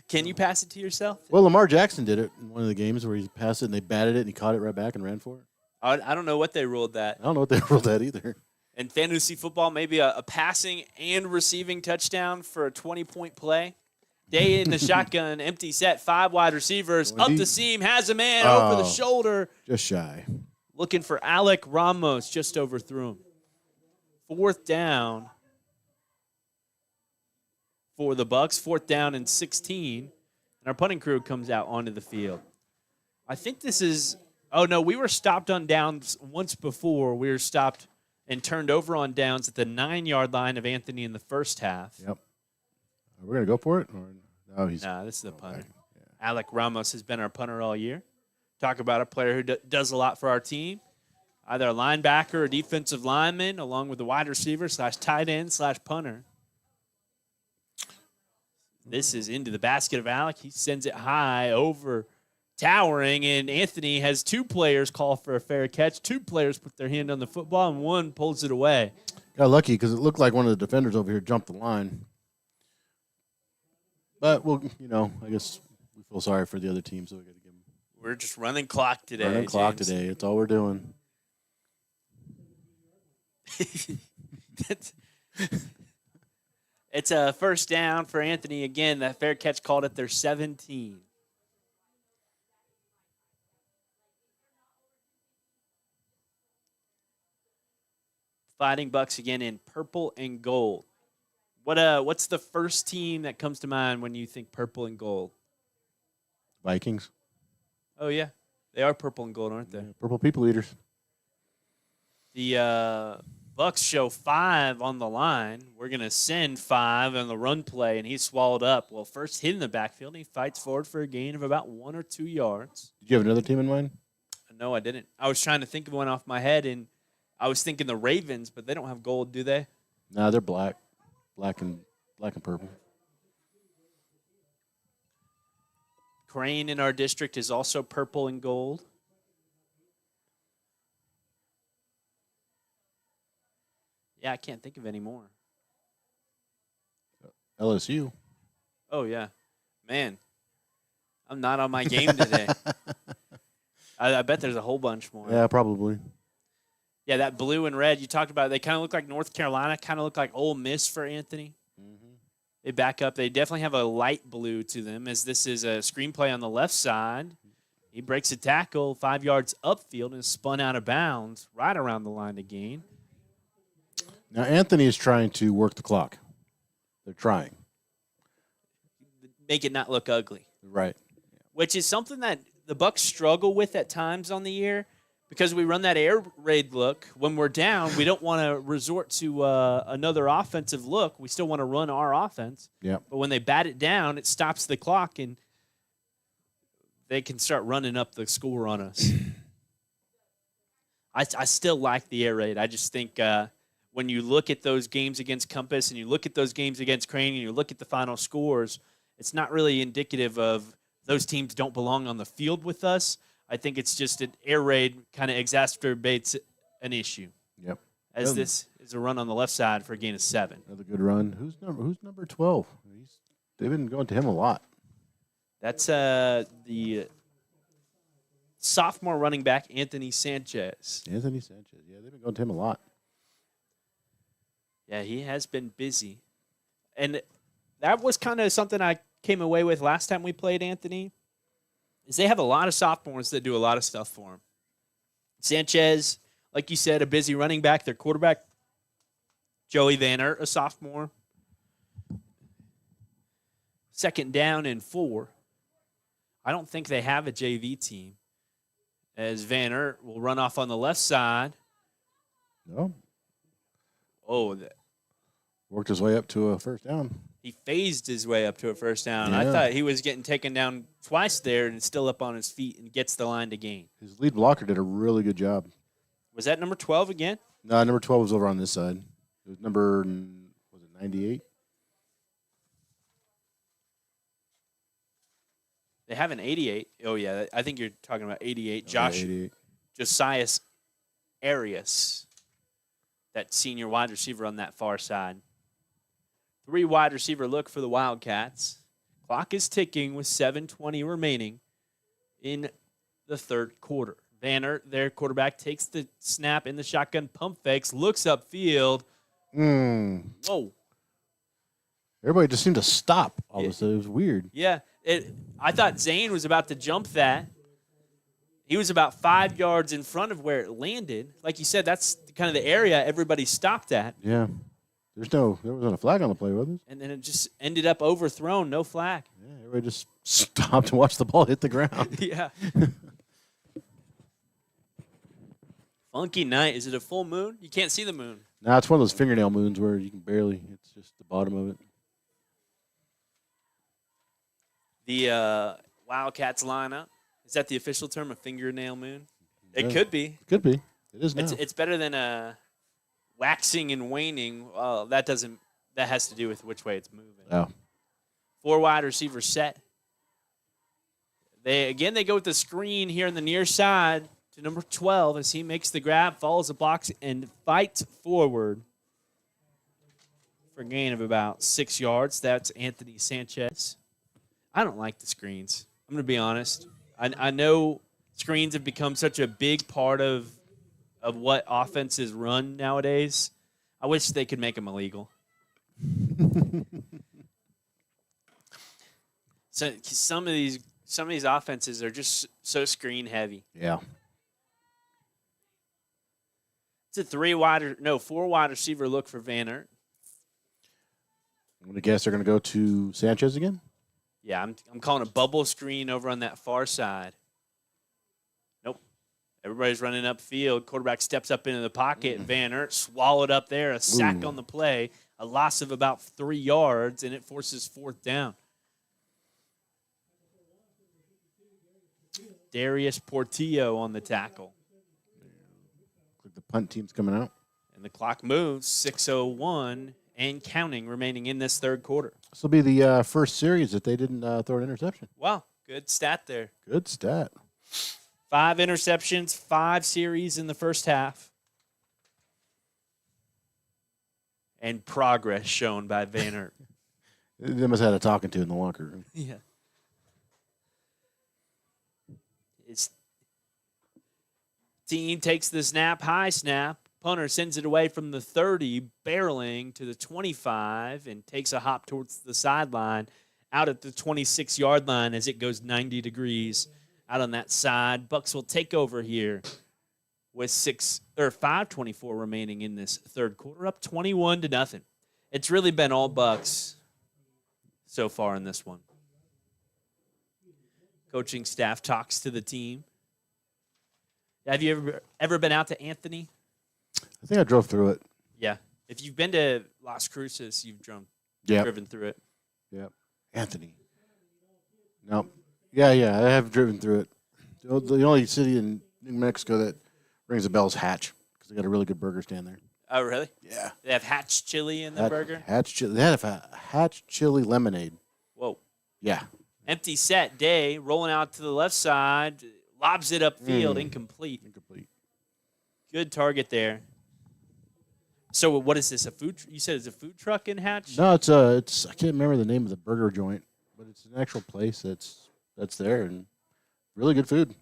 Can you pass it to yourself? Well, Lamar Jackson did it in one of the games where he passed it and they batted it and he caught it right back and ran for it. I don't know what they ruled that. I don't know what they ruled that either. In fantasy football, maybe a passing and receiving touchdown for a 20-point play. Day in the shotgun, empty set, 5 wide receivers, up the seam, has a man over the shoulder. Just shy. Looking for Alec Ramos, just overthrew him. 4th down for the Bucks, 4th down and 16. And our punting crew comes out onto the field. I think this is – oh, no, we were stopped on downs once before. We were stopped and turned over on downs at the 9-yard line of Anthony in the first half. Yep. We're going to go for it? Or, no, this is the punter. Yeah. Alec Ramos has been our punter all year. Talk about a player who does a lot for our team. Either a linebacker or defensive lineman, along with the wide receiver / tight end / punter. This is into the basket of Alec. He sends it high over towering, and Anthony has two players call for a fair catch. Two players put their hand on the football, and one pulls it away. Got lucky because it looked like one of the defenders over here jumped the line. But, I guess we feel sorry for the other team, so we got to give them. We're just running clock today. Running clock James. today. That's all we're doing. It's a first down for Anthony again. That fair catch called at their 17. Fighting Bucks again in purple and gold. What's the first team that comes to mind when you think purple and gold? Vikings. Oh, yeah. They are purple and gold, aren't they? Yeah, purple people eaters. The Bucks show 5 on the line. We're going to send 5 on the run play, and he's swallowed up. Well, first hit in the backfield, and he fights forward for a gain of about 1 or 2 yards. Did you have another team in mind? No, I didn't. I was trying to think of one off my head, and I was thinking the Ravens, but they don't have gold, do they? No, they're black. Black and purple. Crane in our district is also purple and gold. Yeah, I can't think of any more. LSU. Oh, yeah. Man, I'm not on my game today. I bet there's a whole bunch more. Yeah, probably. Yeah, that blue and red you talked about, they kind of look like North Carolina, kind of look like Ole Miss for Anthony. Mm-hmm. They back up. They definitely have a light blue to them, as this is a screenplay on the left side. He breaks a tackle 5 yards upfield and is spun out of bounds right around the line to gain. Now, Anthony is trying to work the clock. They're trying. Make it not look ugly. Right. Which is something that the Bucks struggle with at times on the year because we run that air raid look. When we're down, we don't want to resort to another offensive look. We still want to run our offense. Yeah. But when they bat it down, it stops the clock, and they can start running up the score on us. I still like the air raid. I just think when you look at those games against Compass and you look at those games against Crane and you look at the final scores, it's not really indicative of those teams don't belong on the field with us. I think it's just an air raid kind of exacerbates an issue. Yep. As this is a run on the left side for a gain of 7. Another good run. Who's number 12? They've been going to him a lot. That's the sophomore running back, Anthony Sanchez. Anthony Sanchez. Yeah, they've been going to him a lot. Yeah, he has been busy. And that was kind of something I came away with last time we played Anthony, is they have a lot of sophomores that do a lot of stuff for him. Sanchez, like you said, a busy running back. Their quarterback, Joey Van Aert, a sophomore. 2nd down and 4. I don't think they have a JV team, as Van Aert will run off on the left side. No. Oh, Worked his way up to a first down. he phased his way up to a first down. I Yeah. thought he was getting taken down twice there and still up on his feet and gets the line to gain. His lead blocker did a really good job. Was that number 12 again? No, number 12 was over on this side. It was number, 98? They have an 88. Oh, yeah. I think you're talking about 88. Josh 88. Josias Arias, that senior wide receiver on that far side. 3 wide receiver look for the Wildcats. Clock is ticking with 7:20 remaining in the third quarter. Van Aert, their quarterback, takes the snap in the shotgun, pump fakes, looks upfield. Whoa. Everybody just seemed to stop all of a sudden. It was weird. Yeah. I thought Zane was about to jump that. He was about 5 yards in front of where it landed. Like you said, that's kind of the area everybody stopped at. Yeah. There wasn't a flag on the play, was there? And then it just ended up overthrown, no flag. Yeah, everybody just stopped and watched the ball hit the ground. Yeah. Funky night. Is it a full moon? You can't see the moon. Nah, it's one of those fingernail moons where you can barely, it's just the bottom of it. The Wildcats lineup. Is that the official term, a fingernail moon? It Yeah. could be. Could be. It is now. It's better than waxing and waning. That has to do with which way it's moving. Oh. 4 wide receiver set. They go with the screen here on the near side to number 12 as he makes the grab, follows the blocks, and fights forward for a gain of about 6 yards. That's Anthony Sanchez. I don't like the screens. I'm going to be honest. I know screens have become such a big part of what offenses run nowadays. I wish they could make them illegal. So some of these offenses are just so screen heavy. Yeah. It's a 4 wide receiver look for Van Aert. I'm going to guess they're going to go to Sanchez again. Yeah, I'm calling a bubble screen over on that far side. Nope. Everybody's running upfield. Quarterback steps up into the pocket. Van Aert swallowed up there. A sack on the play. A loss of about 3 yards, and it forces 4th down. Darius Portillo on the tackle. Looks like the punt team's coming out. And the clock moves. 6:01 and counting remaining in this third quarter. This will be the first series that they didn't throw an interception. Wow, good stat there. Good stat. 5 interceptions, 5 series in the first half. And progress shown by Van Aert. They must have had a talking to in the locker room. Yeah. His team takes the snap, high snap. Punter sends it away from the 30, barreling to the 25, and takes a hop towards the sideline out at the 26-yard line as it goes 90 degrees out on that side. Bucks will take over here with 5:24 remaining in this third quarter, up 21-0. It's really been all Bucks so far in this one. Coaching staff talks to the team. Have you ever been out to Anthony? I think I drove through it. Yeah. If you've been to Las Cruces, you've driven through it. Yep. Anthony. No. Yeah, I have driven through it. The only city in New Mexico that rings a bell is Hatch because they got a really good burger stand there. Oh, really? Yeah. They have Hatch chili in the burger? Hatch chili. They had a Hatch chili lemonade. Whoa. Yeah. Empty set. Day rolling out to the left side. Lobs it upfield. Incomplete. Good target there. So what is this? A food? You said it's a food truck in Hatch? No, it's I can't remember the name of the burger joint, but it's an actual place that's there and really good food.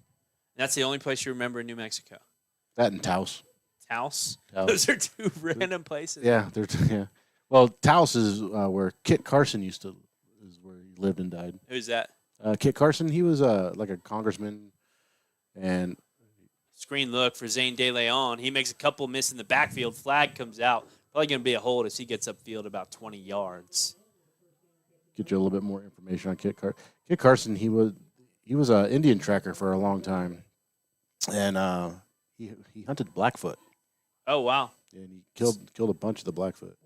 That's the only place you remember in New Mexico. That and Taos. Taos? Taos. Those are 2 random places. Yeah, yeah. Well, Taos is where Kit Carson is where he lived and died. Who's that? Kit Carson, he was like a congressman, and Screen look for Zane De Leon. He makes a couple miss in the backfield. Flag comes out. Probably going to be a hold as he gets upfield about 20 yards. get you a little bit more information on Kit Carson. Kit Carson, he was an Indian tracker for a long time, and he hunted Blackfoot. Oh wow! And he killed a bunch of the Blackfoot.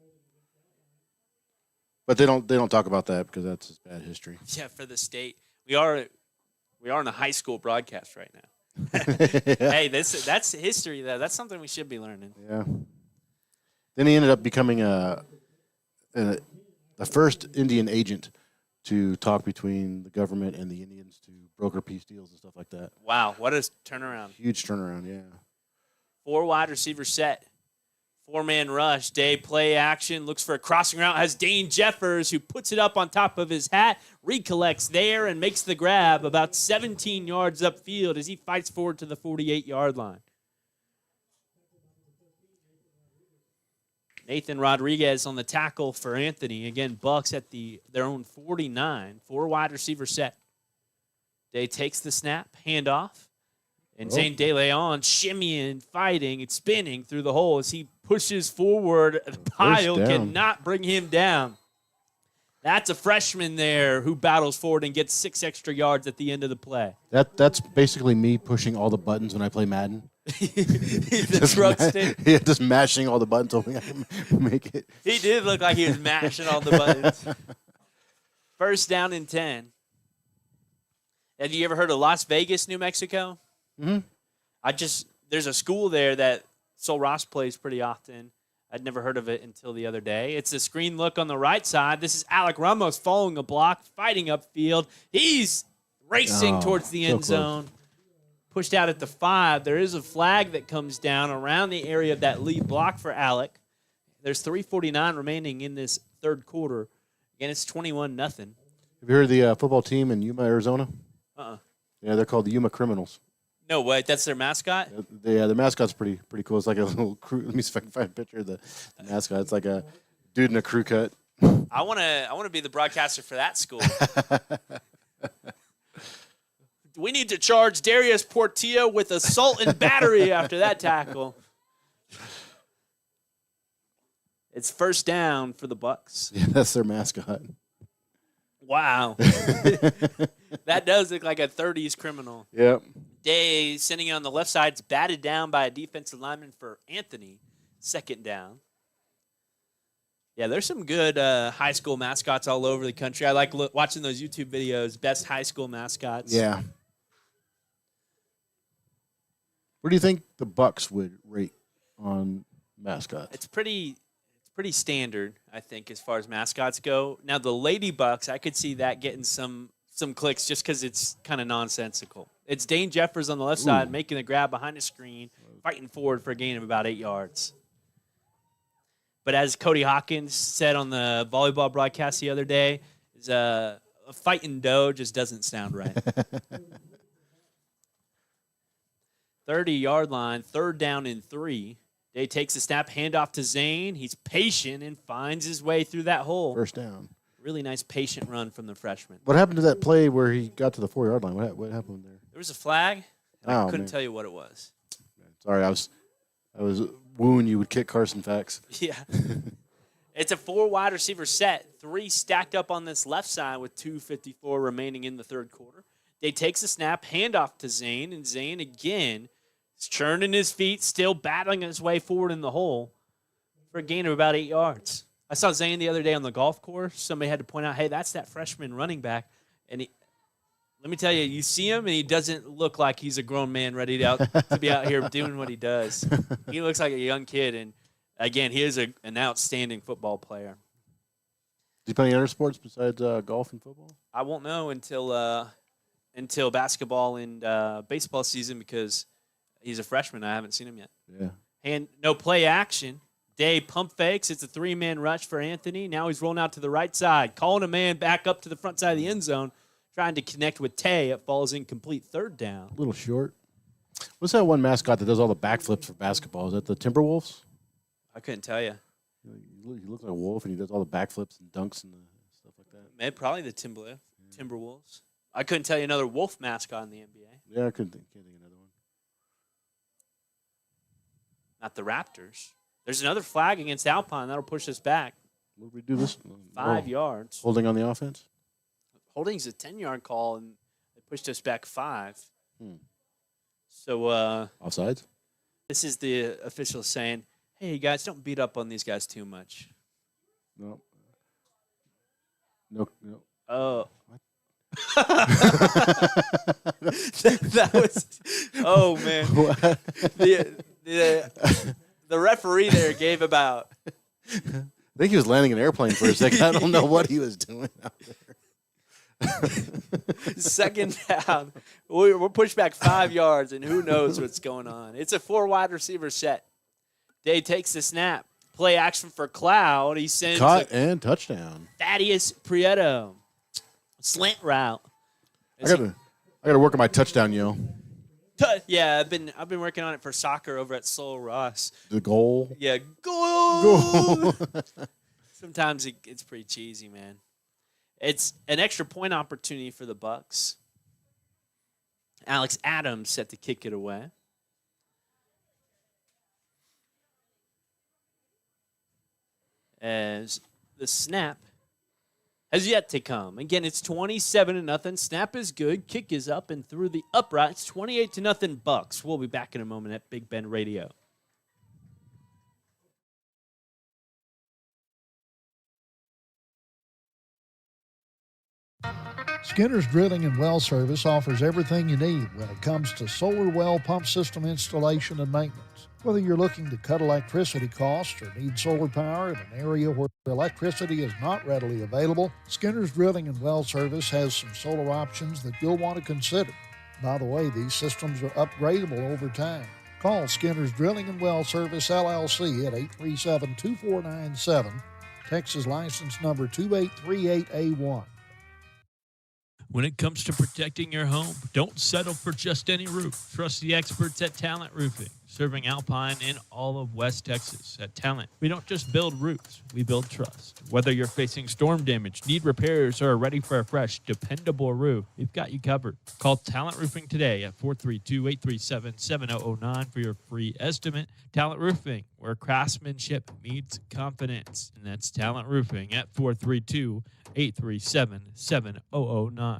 But they don't talk about that because that's just bad history. Yeah, for the state, we are in a high school broadcast right now. Hey, that's history though. That's something we should be learning. Yeah. Then he ended up becoming the first Indian agent to talk between the government and the Indians to broker peace deals and stuff like that. Wow, what a turnaround! Huge turnaround, yeah. 4 wide receiver set. 4-man rush. Day play action. Looks for a crossing route. Has Dane Jeffers, who puts it up on top of his hat. Recollects there and makes the grab about 17 yards upfield as he fights forward to the 48-yard line. Nathan Rodriguez on the tackle for Anthony. Again, Bucks at their own 49. 4 wide receiver set. Day takes the snap. Handoff. And Zane De Leon shimmying, fighting, and spinning through the hole as he pushes forward. The pile cannot bring him down. That's a freshman there who battles forward and gets 6 extra yards at the end of the play. That's basically me pushing all the buttons when I play Madden. The truck stick. Yeah, just mashing all the buttons hoping I can make it. He did look like he was mashing all the buttons. First down and 10. Have you ever heard of Las Vegas, New Mexico? Mm-hmm. There's a school there that Sol Ross plays pretty often. I'd never heard of it until the other day. It's a screen look on the right side. This is Alec Ramos following a block, fighting upfield. He's racing towards the end zone. Pushed out at the 5. There is a flag that comes down around the area of that lead block for Alec. There's 3:49 remaining in this third quarter. Again, it's 21-0. Have you heard of the football team in Yuma, Arizona? Uh-uh. Yeah, they're called the Yuma Criminals. No way. That's their mascot? Yeah, the mascot's pretty cool. It's like a little crew. Let me see if I can find a picture of the mascot. It's like a dude in a crew cut. I want to be the broadcaster for that school. We need to charge Darius Portillo with assault and battery after that tackle. It's first down for the Bucks. Yeah, that's their mascot. Wow. That does look like a 30s criminal. Yep. Day sending it on the left side. It's batted down by a defensive lineman for Anthony. Second down. Yeah, there's some good high school mascots all over the country. I like watching those YouTube videos, best high school mascots. Yeah. Where do you think the Bucks would rate on mascots? It's pretty standard, I think, as far as mascots go. Now, the Lady Bucks, I could see that getting some clicks just because it's kind of nonsensical. It's Dane Jeffers on the left side making the grab behind the screen, fighting forward for a gain of about 8 yards. But as Cody Hawkins said on the volleyball broadcast the other day, is a fighting doe just doesn't sound right. 30-yard line, third down and 3. Day takes the snap, handoff to Zane. He's patient and finds his way through that hole. First down. Really nice patient run from the freshman. What happened to that play where he got to the 4-yard line? What happened there? There was a flag. And I couldn't man. tell you what it was. Sorry, I was wooing you with kick Carson facts. Yeah. It's a 4 wide receiver set. 3 stacked up on this left side with 2:54 remaining in the third quarter. Day takes the snap, handoff to Zane, and Zane again is churning his feet, still battling his way forward in the hole for a gain of about 8 yards. I saw Zane the other day on the golf course. Somebody had to point out, hey, that's that freshman running back. And let me tell you, you see him, and he doesn't look like he's a grown man ready to be out here doing what he does. He looks like a young kid, and, again, he is an outstanding football player. Do you play any other sports besides golf and football? I won't know until basketball and baseball season because he's a freshman. I haven't seen him yet. Yeah. And no play action. Day pump fakes. It's a 3-man rush for Anthony. Now he's rolling out to the right side, calling a man back up to the front side of the end zone, trying to connect with Tay. It falls incomplete. Third down. A little short. What's that one mascot that does all the backflips for basketball? Is that the Timberwolves? I couldn't tell you. He looks like a wolf, and he does all the backflips and dunks and stuff like that. Maybe probably the Timberwolves. I couldn't tell you another wolf mascot in the NBA. Yeah, I can't think of another one. Not the Raptors. There's another flag against Alpine. That'll push us back. What did we do this? 5 yards. Holding on the offense? Holding's a 10-yard call, and they pushed us back 5. So Offsides? this is the official saying, hey, guys, don't beat up on these guys too much. No. Oh. That was, oh, man. The referee there gave about. I think he was landing an airplane for a second. I don't know what he was doing out there. Second down. We're pushed back 5 yards, and who knows what's going on. It's a 4 wide receiver set. Day takes the snap. Play action for Cloud. He sends caught and touchdown. Thaddeus Prieto. Slant route. I gotta work on my touchdown, yo. Yeah, I've been working on it for soccer over at Sol Ross. The goal. Yeah, goal. Sometimes it's pretty cheesy, man. It's an extra point opportunity for the Bucks. Alex Adams set to kick it away. As the snap has yet to come. Again, it's 27-0. Snap is good. Kick is up and through the uprights. 28-0 Bucks. We'll be back in a moment at Big Ben Radio. Skinner's Drilling and Well Service offers everything you need when it comes to solar well pump system installation and maintenance. Whether you're looking to cut electricity costs or need solar power in an area where electricity is not readily available, Skinner's Drilling and Well Service has some solar options that you'll want to consider. By the way, these systems are upgradable over time. Call Skinner's Drilling and Well Service, LLC at 837-2497, Texas license number 2838A1. When it comes to protecting your home, don't settle for just any roof. Trust the experts at Talent Roofing, serving Alpine and all of West Texas. At Talent, we don't just build roofs, we build trust. Whether you're facing storm damage, need repairs, or are ready for a fresh, dependable roof, we've got you covered. Call Talent Roofing today at 432-837-7009 for your free estimate. Talent Roofing, where craftsmanship meets confidence. And that's Talent Roofing at 432-837-7009.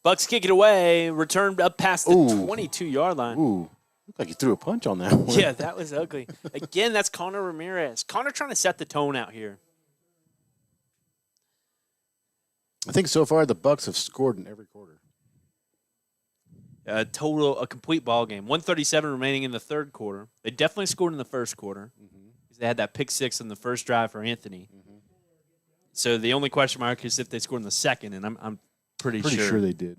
Bucks kick it away, returned up past the 22-yard line. Ooh, looked like he threw a punch on that one. Yeah, that was ugly. Again, that's Connor Ramirez. Connor trying to set the tone out here. I think so far the Bucks have scored in every quarter. A complete ball game. 1:37 remaining in the third quarter. They definitely scored in the first quarter. Because they had that pick six on the first drive for Anthony. So the only question mark is if they scored in the second, and I'm pretty sure they did.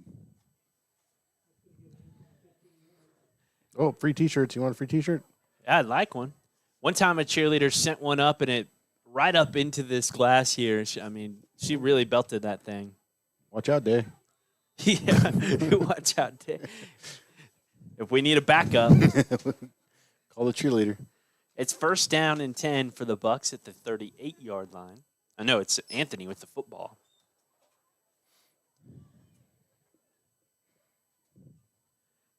Oh, free T-shirts. You want a free T-shirt? Yeah, I'd like one. One time a cheerleader sent one up, and it right up into this glass here. She really belted that thing. Watch out, Day. Yeah, watch out, Dave. If we need a backup. Call the cheerleader. It's first down and 10 for the Bucks at the 38-yard line. I know it's Anthony with the football.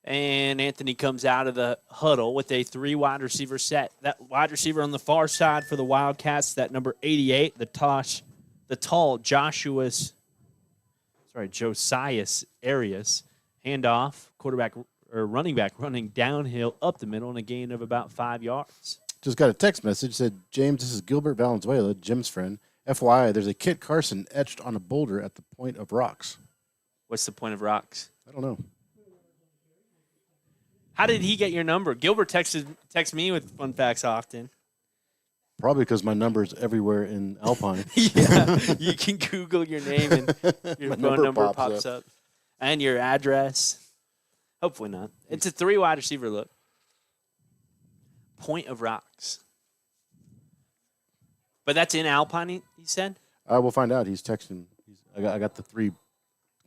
And Anthony comes out of the huddle with a 3 wide receiver set. That wide receiver on the far side for the Wildcats, that number 88, the tall Josias Arias. Handoff, running back running downhill up the middle in a gain of about 5 yards. Just got a text message. Said, James, this is Gilbert Valenzuela, Jim's friend. FYI, there's a Kit Carson etched on a boulder at the Point of Rocks. What's the Point of Rocks? I don't know. How did he get your number? Gilbert texts me with fun facts often. Probably because my number's everywhere in Alpine. Yeah, you can Google your name and your phone number pops up. And your address. Hopefully not. It's a 3 wide receiver look. Point of Rocks. But that's in Alpine, he said? We'll find out. He's texting. I got the 3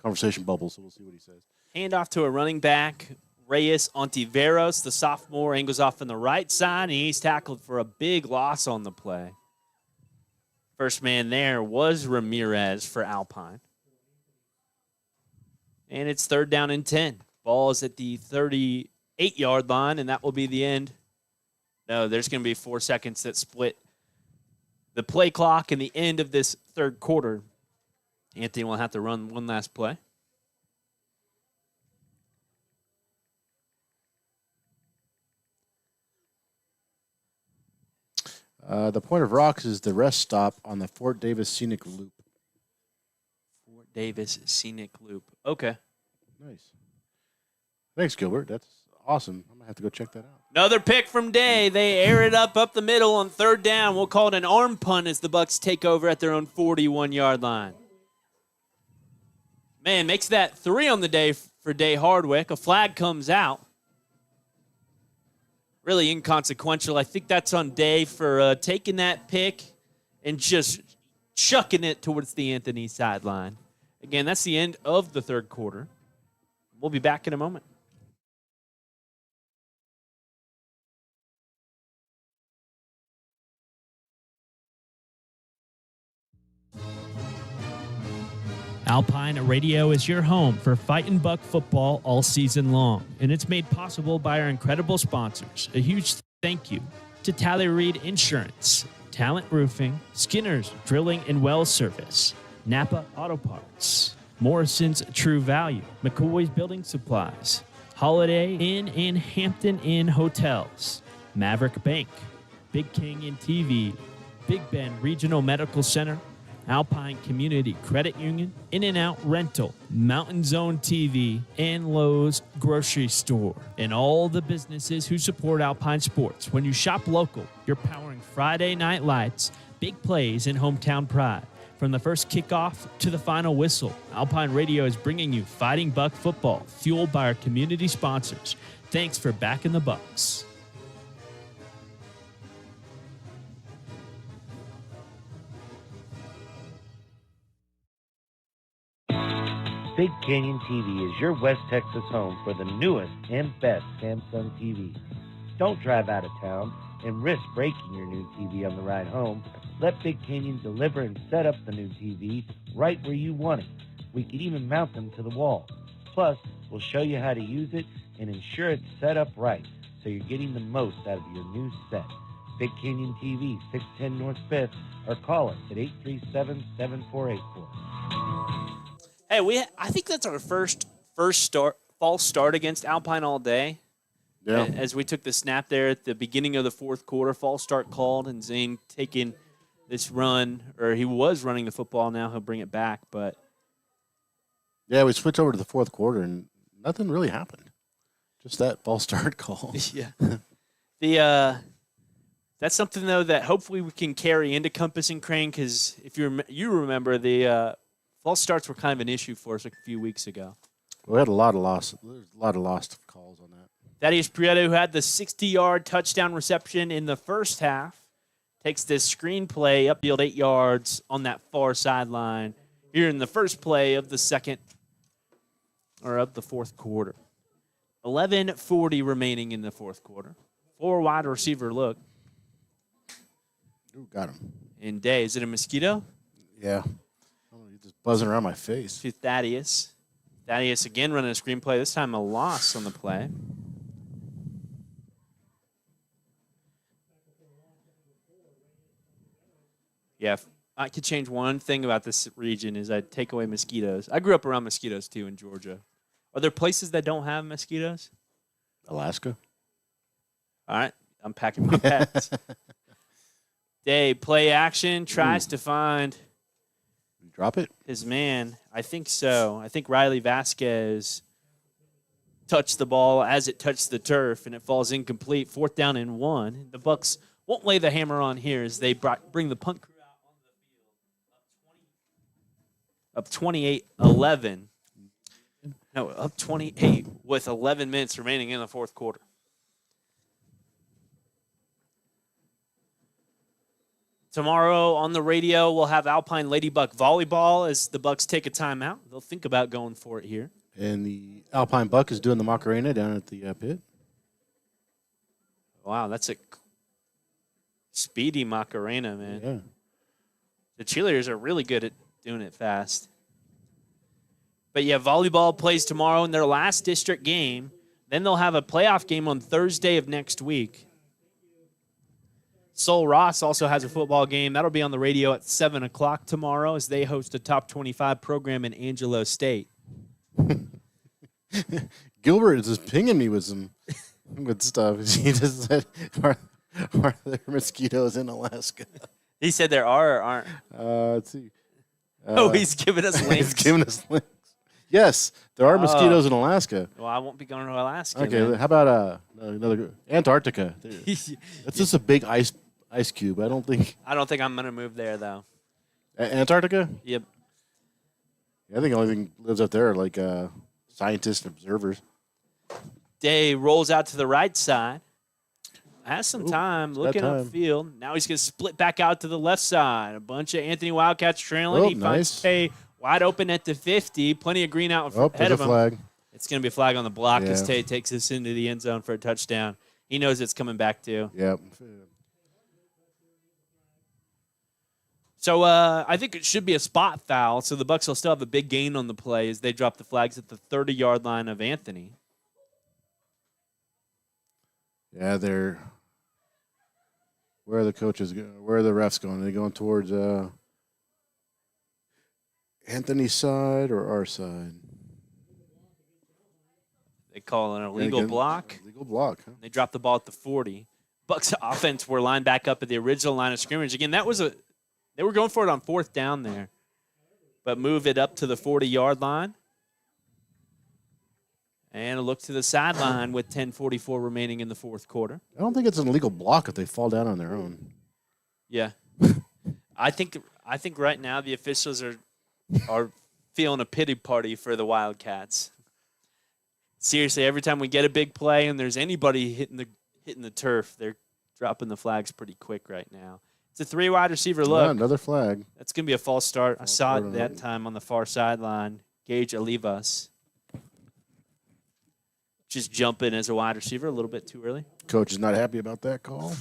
conversation bubbles, so we'll see what he says. Handoff to a running back. Reyes Ontiveros, the sophomore, angles off on the right side, and he's tackled for a big loss on the play. First man there was Ramirez for Alpine. And it's third down and 10. Ball is at the 38-yard line, and that will be the end. No, there's going to be 4 seconds that split the play clock and the end of this third quarter. Anthony will have to run one last play. The Point of Rocks is the rest stop on the Fort Davis Scenic Loop. Fort Davis Scenic Loop. Okay. Nice. Thanks, Gilbert. That's awesome. I'm going to have to go check that out. Another pick from Day. They air it up the middle on third down. We'll call it an arm punt as the Bucks take over at their own 41-yard line. Man, makes that 3 on the day for Day Hardwick. A flag comes out. Really inconsequential. I think that's on Day for taking that pick and just chucking it towards the Anthony sideline. Again, that's the end of the third quarter. We'll be back in a moment. Alpine Radio is your home for Fightin' Buck football all season long, and it's made possible by our incredible sponsors. A huge thank you to Tally Reed Insurance, Talent Roofing, Skinner's Drilling and Well Service, Napa Auto Parts, Morrison's True Value, McCoy's Building Supplies, Holiday Inn and Hampton Inn Hotels, Maverick Bank, Big King and TV, Big Bend Regional Medical Center, Alpine Community Credit Union, In-N-Out Rental, Mountain Zone TV, and Lowe's Grocery Store. And all the businesses who support Alpine sports. When you shop local, you're powering Friday night lights, big plays, and hometown pride. From the first kickoff to the final whistle, Alpine Radio is bringing you Fighting Buck football, fueled by our community sponsors. Thanks for backing the Bucks. Big Canyon TV is your West Texas home for the newest and best Samsung TVs. Don't drive out of town and risk breaking your new TV on the ride home. Let Big Canyon deliver and set up the new TV right where you want it. We can even mount them to the wall. Plus, we'll show you how to use it and ensure it's set up right so you're getting the most out of your new set. Big Canyon TV, 610 North 5th, or call us at 837-7484. Hey, I think that's our first false start against Alpine all day. Yeah. As we took the snap there at the beginning of the fourth quarter, false start called, and Zane taking this run, or he was running the football. Now he'll bring it back, but Yeah, we switched over to the fourth quarter, and nothing really happened. Just that false start call. Yeah. That's something though that hopefully we can carry into Compass and Crane, because if you remember the false starts were kind of an issue for us a few weeks ago. We had a lot of lost calls on that. Thaddeus Prieto, who had the 60-yard touchdown reception in the first half, takes this screenplay upfield 8 yards on that far sideline here in the first play of the fourth quarter. 11:40 remaining in the fourth quarter. 4 wide receiver look. Ooh, got him. And Day, is it a mosquito? Yeah. He's just buzzing around my face. To Thaddeus. Thaddeus again running a screenplay, this time a loss on the play. Yeah, if I could change one thing about this region is I'd take away mosquitoes. I grew up around mosquitoes, too, in Georgia. Are there places that don't have mosquitoes? Alaska. All right, I'm packing my pets. Day, play action, tries to find Drop it? his man. I think so. I think Riley Vasquez touched the ball as it touched the turf, and it falls incomplete. 4th down and 1. The Bucks won't lay the hammer on here as they bring the punt crew out on the field. Up 28-11. No, up 28 with 11 minutes remaining in the fourth quarter. Tomorrow on the radio, we'll have Alpine Ladybuck volleyball as the Bucks take a timeout. They'll think about going for it here. And the Alpine Buck is doing the Macarena down at the pit. Wow, that's a speedy Macarena, man. Yeah. The cheerleaders are really good at doing it fast. But yeah, volleyball plays tomorrow in their last district game. Then they'll have a playoff game on Thursday of next week. Sol Ross also has a football game. That'll be on the radio at 7 o'clock tomorrow as they host a top 25 program in Angelo State. Gilbert is just pinging me with some good stuff. He just said, are there mosquitoes in Alaska? He said there are or aren't. Let's see. He's giving us links. He's giving us links. Yes, there are mosquitoes in Alaska. Well, I won't be going to Alaska. Okay, man. how about another Antarctica? That's just a big ice cube. I don't think I'm going to move there, though. Antarctica? Yep. Yeah, I think the only thing lives up there are like scientists and observers. Day rolls out to the right side. Has some time looking upfield. Now he's going to split back out to the left side. A bunch of Anthony Wildcats trailing. He finds Tay wide open at the 50. Plenty of green out ahead of him. Flag. It's going to be a flag on the block as Tay takes us into the end zone for a touchdown. He knows it's coming back too. Yep. So I think it should be a spot foul. So the Bucks will still have a big gain on the play as they drop the flags at the 30-yard line of Anthony. Yeah, where are the coaches going? Where are the refs going? Are they going towards Anthony's side or our side? They call it an illegal block. Illegal block, huh? They drop the ball at the 40. Bucks offense were lined back up at the original line of scrimmage. Again, that was They were going for it on 4th down there, but move it up to the 40-yard line. And a look to the sideline with 10:44 remaining in the 4th quarter. I don't think it's an illegal block if they fall down on their own. Yeah. I think right now the officials are feeling a pity party for the Wildcats. Seriously, every time we get a big play and there's anybody hitting the turf, they're dropping the flags pretty quick right now. It's a 3 wide receiver look. Another flag. That's going to be a false start. I saw start it that time on the far sideline. Gage Olivas just jumping as a wide receiver a little bit too early. Coach is not happy about that call.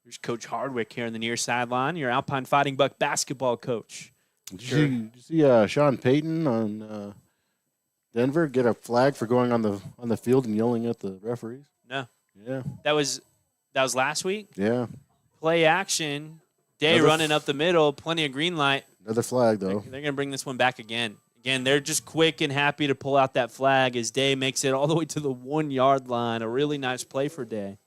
Here's Coach Hardwick here on the near sideline, your Alpine Fighting Buck basketball coach. Did you see Sean Payton on Denver get a flag for going on the field and yelling at the referees? No. Yeah. That was last week. Yeah. Play action. Day running up the middle. Plenty of green light. Another flag, though. They're going to bring this one back again. Again, they're just quick and happy to pull out that flag as Day makes it all the way to the 1-yard line. A really nice play for Day.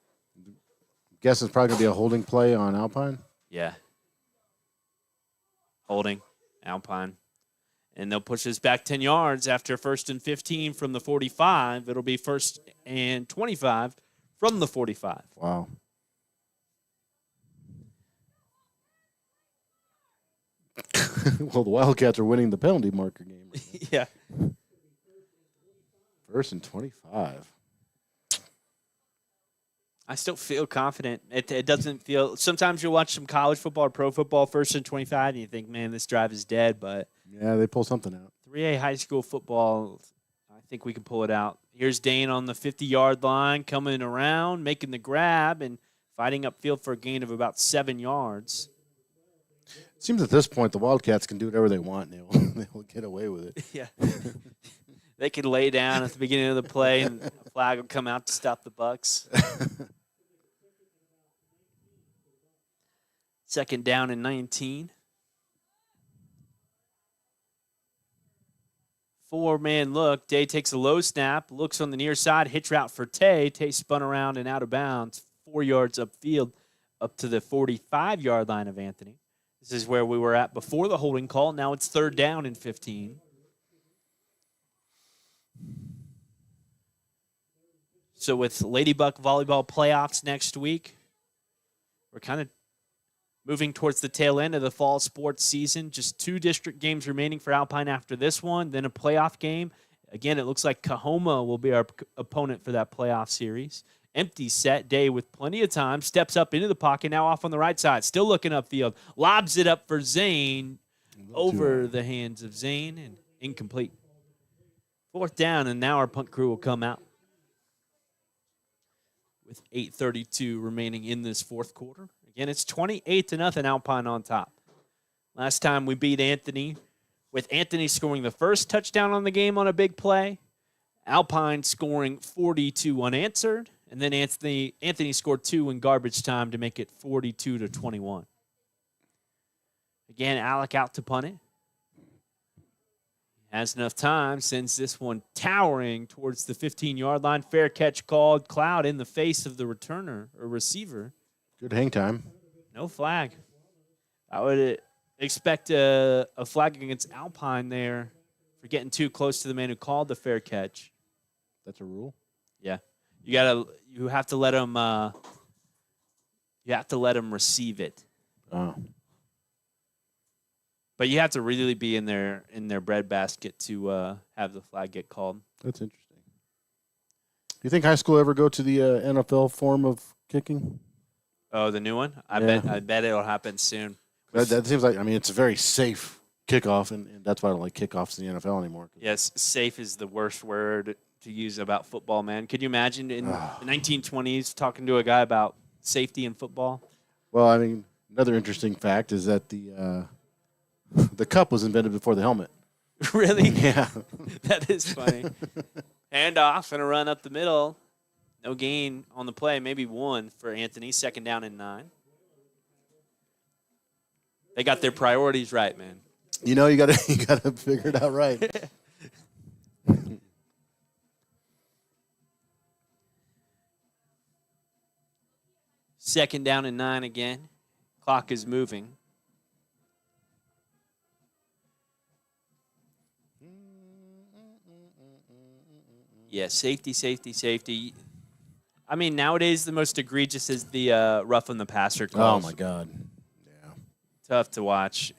Guess it's probably going to be a holding play on Alpine. Yeah. Holding. Alpine. And they'll push this back 10 yards after 1st and 15 from the 45. It'll be 1st and 25 from the 45. Wow. Well, the Wildcats are winning the penalty marker game. Right Yeah. 1st and 25. I still feel confident. It doesn't feel – sometimes you'll watch some college football or pro football, 1st and 25, and you think, man, this drive is dead. But Yeah, they pull something out. 3A high school football, I think we can pull it out. Here's Dane on the 50-yard line, coming around, making the grab, and fighting upfield for a gain of about 7 yards. It seems at this point the Wildcats can do whatever they want. They'll get away with it. Yeah. They could lay down at the beginning of the play, and a flag will come out to stop the Bucks. 2nd down and 19. 4-man look. Day takes a low snap, looks on the near side, hitch route for Tay. Tay spun around and out of bounds, 4 yards upfield, up to the 45-yard line of Anthony. This is where we were at before the holding call. Now it's 3rd down and 15. So with Ladybug volleyball playoffs next week, we're kind of moving towards the tail end of the fall sports season. Just 2 district games remaining for Alpine after this one, then a playoff game. Again, it looks like Kahoma will be our opponent for that playoff series. Empty set. Day with plenty of time. Steps up into the pocket. Now off on the right side. Still looking upfield. Lobs it up for Zane. Over the hands of Zane and incomplete. 4th down, and now our punt crew will come out. With 8:32 remaining in this 4th quarter. Again, it's 28-0 Alpine on top. Last time we beat Anthony, with Anthony scoring the first touchdown on the game on a big play, Alpine scoring 42 unanswered, and then Anthony scored 2 in garbage time to make it 42-21. Again, Alec out to punt it. Has enough time, sends this one towering towards the 15-yard line. Fair catch called. Cloud in the face of the returner or receiver. Good hang time. No flag. I would expect a flag against Alpine there for getting too close to the man who called the fair catch. That's a rule? Yeah. You have to let him receive it. Oh. But you have to really be in their breadbasket to have the flag get called. That's interesting. Do you think high school ever go to the NFL form of kicking? Oh, the new one? I bet it'll happen soon. That seems like, it's a very safe kickoff, and that's why I don't like kickoffs in the NFL anymore. Yes, safe is the worst word to use about football, man. Could you imagine in the 1920s talking to a guy about safety in football? Well, another interesting fact is that the cup was invented before the helmet. Really? Yeah. That is funny. Handoff and a run up the middle. No gain on the play, maybe 1 for Anthony. 2nd down and 9. They got their priorities right, man. You gotta figure it out right. 2nd down and 9 again. Clock is moving. Yeah, safety. I mean, nowadays the most egregious is the roughing the passer calls. Oh, my God. Yeah. Tough to watch.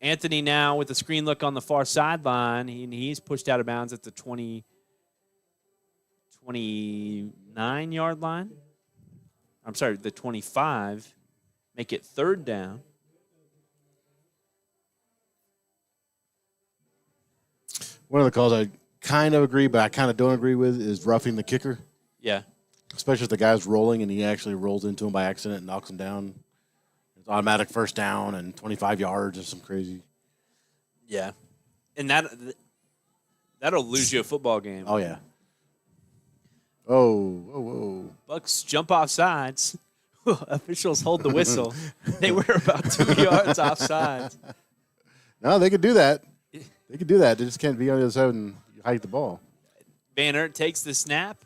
Anthony now with the screen look on the far sideline. He's pushed out of bounds at the 29-yard line. I'm sorry, the 25. Make it 3rd down. One of the calls I kind of agree, but I kind of don't agree with is roughing the kicker. Yeah. Especially if the guy's rolling and he actually rolls into him by accident and knocks him down. It's automatic 1st down and 25 yards or some crazy. Yeah. And that'll lose you a football game. Oh, yeah. Oh. Bucks jump off sides. Officials hold the whistle. They were about 2 yards off sides. No, they could do that. They could do that. They just can't be on the other side and hike the ball. Banner takes the snap.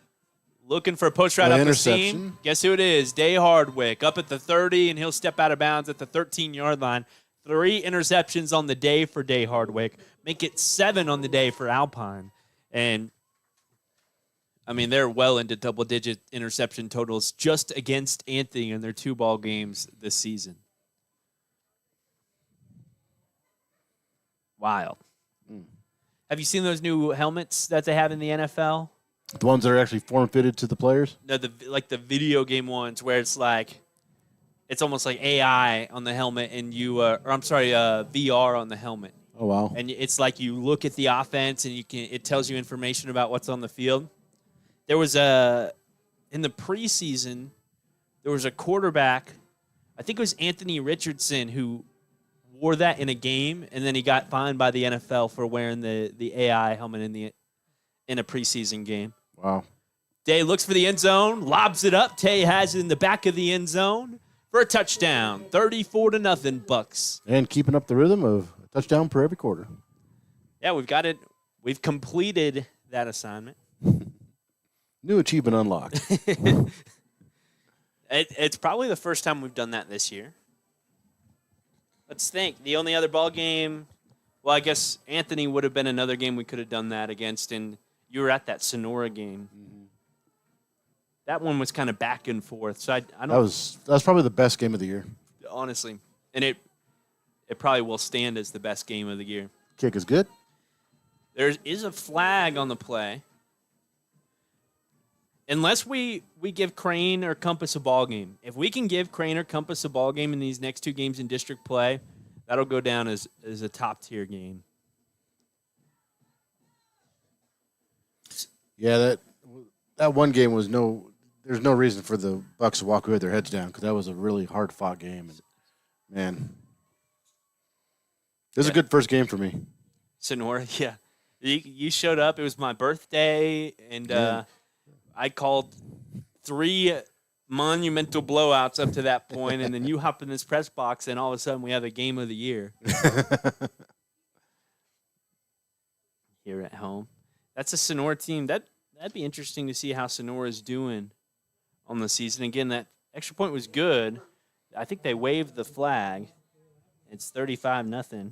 Looking for a push right up the seam. Interception. Guess who it is? Day Hardwick up at the 30, and he'll step out of bounds at the 13-yard line. 3 interceptions on the day for Day Hardwick. Make it 7 on the day for Alpine. And, I mean, they're well into double-digit interception totals just against Anthony in their 2 ball games this season. Wild. Have you seen those new helmets that they have in the NFL? The ones that are actually form-fitted to the players? No, the video game ones where it's almost like AI on the helmet and VR on the helmet. Oh, wow. And it's like you look at the offense and it tells you information about what's on the field. There was in the preseason, there was a quarterback, I think it was Anthony Richardson, who wore that in a game, and then he got fined by the NFL for wearing the AI helmet in a preseason game. Wow. Day looks for the end zone, lobs it up. Tay has it in the back of the end zone for a touchdown. 34-0 Bucks. And keeping up the rhythm of a touchdown per every quarter. Yeah, we've got it. We've completed that assignment. New achievement unlocked. It's probably the first time we've done that this year. Let's think. The only other ball game, well, I guess Anthony would have been another game we could have done that against, and you were at that Sonora game. Mm-hmm. That one was kind of back and forth. So I don't. That was probably the best game of the year. Honestly, and it probably will stand as the best game of the year. Kick is good. There is a flag on the play. Unless we give Crane or Compass a ball game. If we can give Crane or Compass a ball game in these next 2 games in district play, that'll go down as a top-tier game. Yeah, that one game was there's no reason for the Bucks to walk away with their heads down because that was a really hard-fought game. And, man, this is a good first game for me. Sonora, yeah. You showed up. It was my birthday, and I called 3 monumental blowouts up to that point, and then you hop in this press box, and all of a sudden we have a game of the year here at home. That's a Sonora team. That'd be interesting to see how Sonora's doing on the season. Again, that extra point was good. I think they waved the flag. It's 35-0.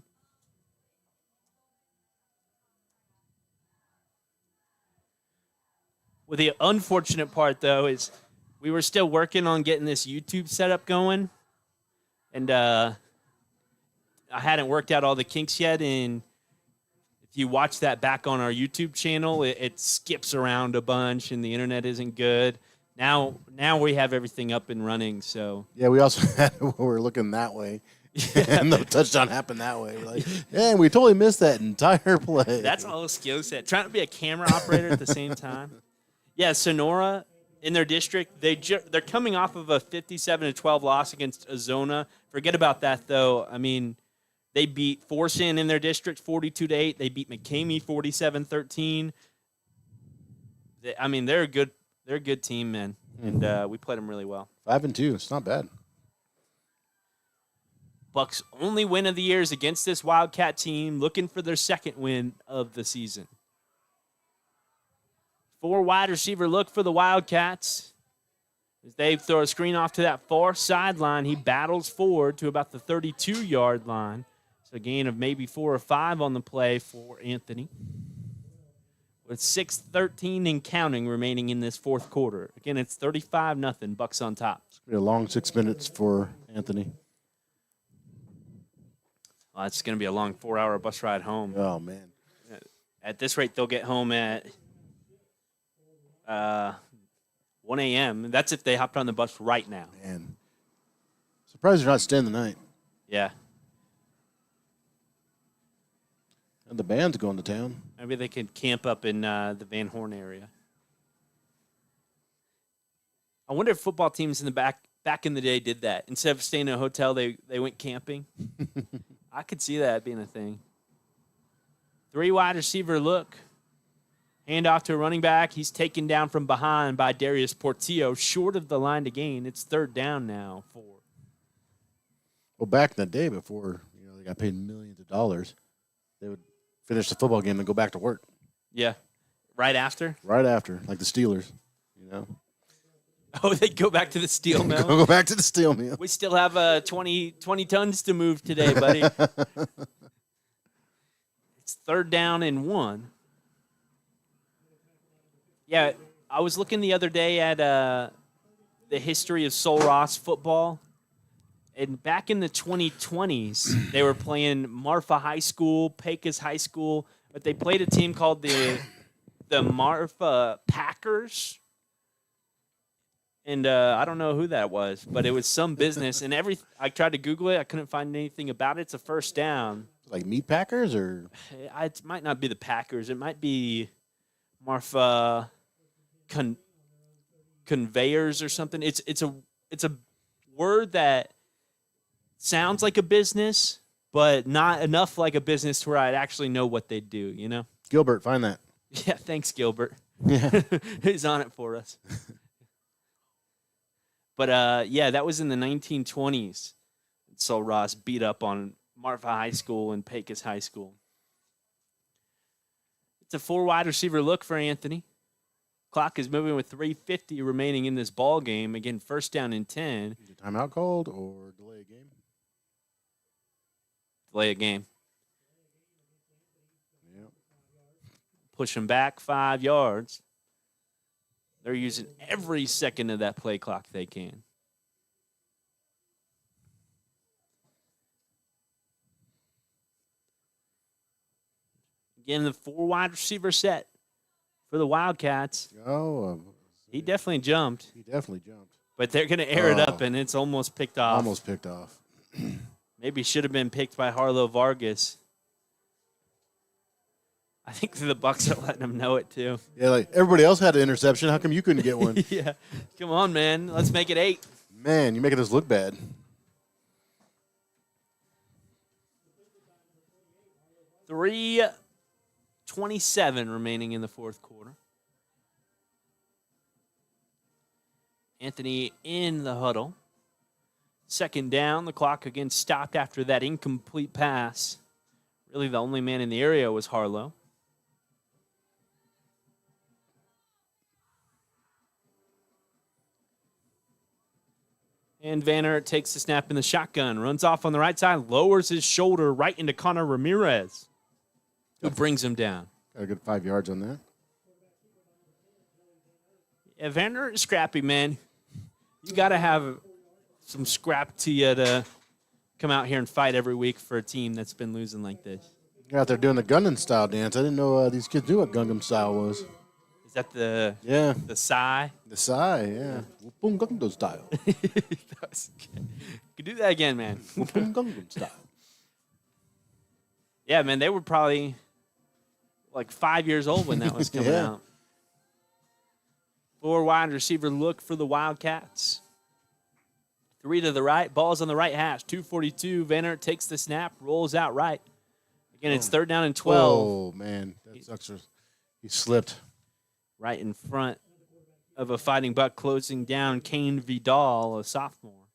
Well, the unfortunate part, though, is we were still working on getting this YouTube setup going, and I hadn't worked out all the kinks yet. And if you watch that back on our YouTube channel, it skips around a bunch, and the internet isn't good. Now we have everything up and running. So yeah, we also had we're looking that way. Yeah. And the touchdown happened that way. And we totally missed that entire play. That's all a skill set. Trying to be a camera operator at the same time. Yeah, Sonora in their district, they're coming off of a 57-12 loss against Azona. Forget about that, though. I mean, they beat Forsen in their district 42-8. They beat McCamey 47-13. I mean, they're a good team, man, and we played them really well. 5-2, it's not bad. Bucks' only win of the year is against this Wildcat team, looking for their 2nd win of the season. 4 wide receiver look for the Wildcats. As they throw a screen off to that far sideline, he battles forward to about the 32-yard line. So a gain of maybe 4 or 5 on the play for Anthony. With 6:13 and counting remaining in this fourth quarter. Again, it's 35-0, Bucks on top. It's going to be a long 6 minutes for Anthony. Well, it's going to be a long 4-hour bus ride home. Oh, man. At this rate, they'll get home at 1 a.m. That's if they hopped on the bus right now. Man. Surprised they're not staying the night. Yeah. And the band's going to town. Maybe they could camp up in the Van Horn area. I wonder if football teams in the back in the day did that. Instead of staying in a hotel, they went camping. I could see that being a thing. 3 wide receiver look. Handoff to a running back. He's taken down from behind by Darius Portillo, short of the line to gain. It's 3rd down now for. Well, back in the day before they got paid millions of dollars, they would finish the football game and go back to work. Yeah. Right after? Right after, like the Steelers, Oh, they go back to the steel mill? Go back to the steel mill. We still have 20 tons to move today, buddy. It's 3rd down and 1. Yeah, I was looking the other day at the history of Sul Ross football. And back in the 2020s, they were playing Marfa High School, Pecos High School, but they played a team called the Marfa Packers. And I don't know who that was, but it was some business. And I tried to Google it. I couldn't find anything about it. It's a 1st down. Like meat packers or? It might not be the Packers. It might be Marfa Conveyors or something. It's a word that sounds like a business, but not enough like a business to where I'd actually know what they do, Gilbert, find that. Yeah, thanks, Gilbert. Yeah. He's on it for us. But, yeah, that was in the 1920s. So Ross beat up on Marfa High School and Pecos High School. It's a 4 wide receiver look for Anthony. Clock is moving with 3:50 remaining in this ball game. Again, 1st down and 10. Is it timeout called or delay a game? Delay a game. Yep. Push them back 5 yards. They're using every second of that play clock they can. Again, the 4 wide receiver set for the Wildcats. He definitely jumped. But they're going to air it up, and it's almost picked off. Almost picked off. Maybe should have been picked by Harlow Vargas. I think the Bucks are letting them know it, too. Yeah, like everybody else had an interception. How come you couldn't get one? Yeah. Come on, man. Let's make it 8. Man, you're making us look bad. $3:27 remaining in the fourth quarter. Anthony in the huddle. 2nd down. The clock again stopped after that incomplete pass. Really, the only man in the area was Harlow. And Vanner takes the snap in the shotgun, runs off on the right side, lowers his shoulder right into Connor Ramirez, who brings him down. Got a good 5 yards on that. Yeah, Vanner is scrappy, man. You got to have some scrap to you to come out here and fight every week for a team that's been losing like this. You're out there doing the Gundam style dance. I didn't know these kids knew what Gundam style was. Is that the Psy? The Psy, yeah. Boom Gundam style. Could do that again, man. Boom Gundam style. Yeah, man, they were probably like 5 years old when that was coming Yeah. out. 4 wide receiver look for the Wildcats. 3 to the right. Ball's on the right hash. 2:42. Vanner takes the snap, rolls out right. Again, it's 3rd down and 12. Oh, man. That sucks. He slipped. Right in front of a Fighting Buck, closing down Kane Vidal, a sophomore.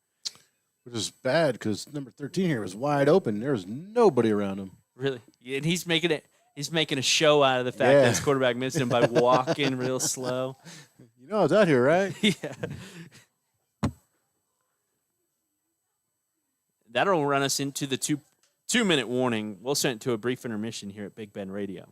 Which is bad because number 13 here was wide open. There was nobody around him. Really? And he's making it. He's making a show out of the fact that his quarterback missed him by walking real slow. You know I was out here, right? Yeah. That'll run us into the two-minute warning. We'll send it to a brief intermission here at Big Bend Radio.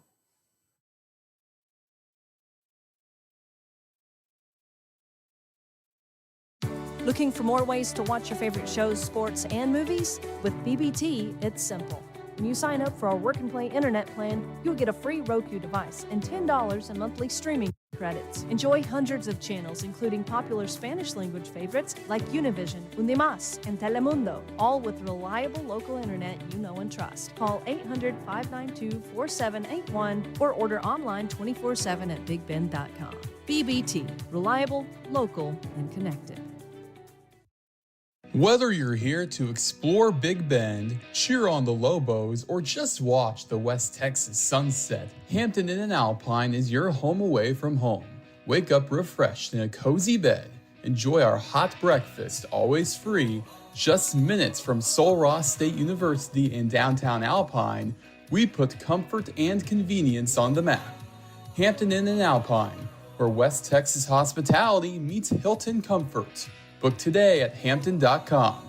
Looking for more ways to watch your favorite shows, sports, and movies? With BBT, it's simple. When you sign up for our Work and Play internet plan, you'll get a free Roku device and $10 in monthly streaming credits. Enjoy hundreds of channels, including popular Spanish-language favorites like Univision, Undimas, and Telemundo, all with reliable local internet you know and trust. Call 800-592-4781 or order online 24/7 at bigbend.com. BBT, reliable, local, and connected. Whether you're here to explore Big Bend, cheer on the Lobos, or just watch the West Texas sunset, Hampton Inn and Alpine is your home away from home. Wake up refreshed in a cozy bed. Enjoy our hot breakfast, always free. Just minutes from Sul Ross State University in downtown Alpine, we put comfort and convenience on the map. Hampton Inn and Alpine, where West Texas hospitality meets Hilton comfort. Book today at hampton.com.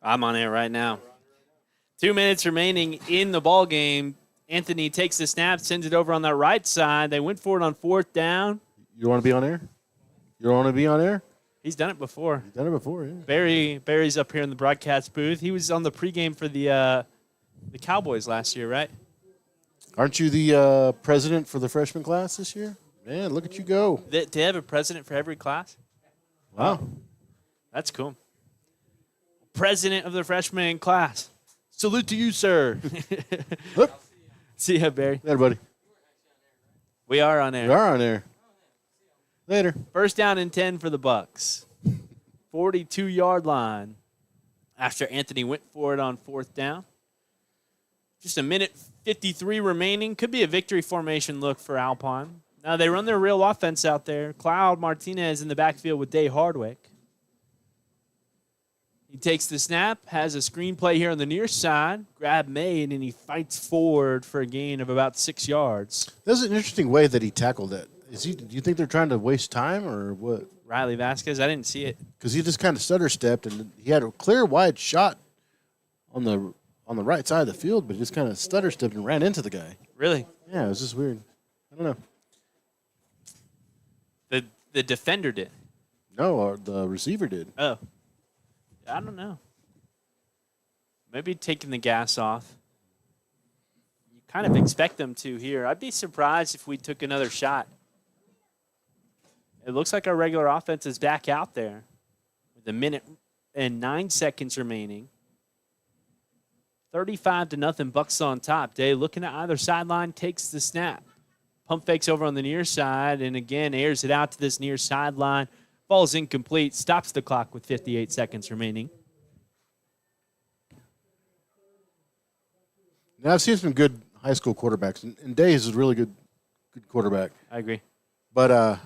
I'm on air right now. 2 minutes remaining in the ball game. Anthony takes the snap, sends it over on the right side. They went for it on fourth down. You want to be on air? You want to be on air? He's done it before. He's done it before, yeah. Barry's up here in the broadcast booth. He was on the pregame for the Cowboys last year, right? Aren't you the president for the freshman class this year? Man, look at you go. They have a president for every class? Wow. That's cool. President of the freshman class. Salute to you, sir. See ya, Barry. Later, buddy. We are on air. We are on air. Later. First down and 10 for the Bucks. 42-yard line after Anthony went for it on fourth down. Just a minute 53 remaining. Could be a victory formation look for Alpine. Now they run their real offense out there. Cloud Martinez in the backfield with Day Hardwick. He takes the snap, has a screen play here on the near side. Grab made, and he fights forward for a gain of about 6 yards. That's an interesting way that he tackled it. Do you think they're trying to waste time or what? Riley Vasquez, I didn't see it. Because he just kind of stutter stepped, and he had a clear wide shot on the right side of the field, but he just kind of stutter stepped and ran into the guy. Really? Yeah, it was just weird. I don't know. The defender did. No, the receiver did. Oh. I don't know. Maybe taking the gas off. You kind of expect them to here. I'd be surprised if we took another shot. It looks like our regular offense is back out there with a minute and 9 seconds remaining. 35-0, Bucks on top. Day looking at either sideline, takes the snap. Pump fakes over on the near side, and again airs it out to this near sideline. Ball's incomplete, stops the clock with 58 seconds remaining. Now, I've seen some good high school quarterbacks, and Day is a really good quarterback. I agree. But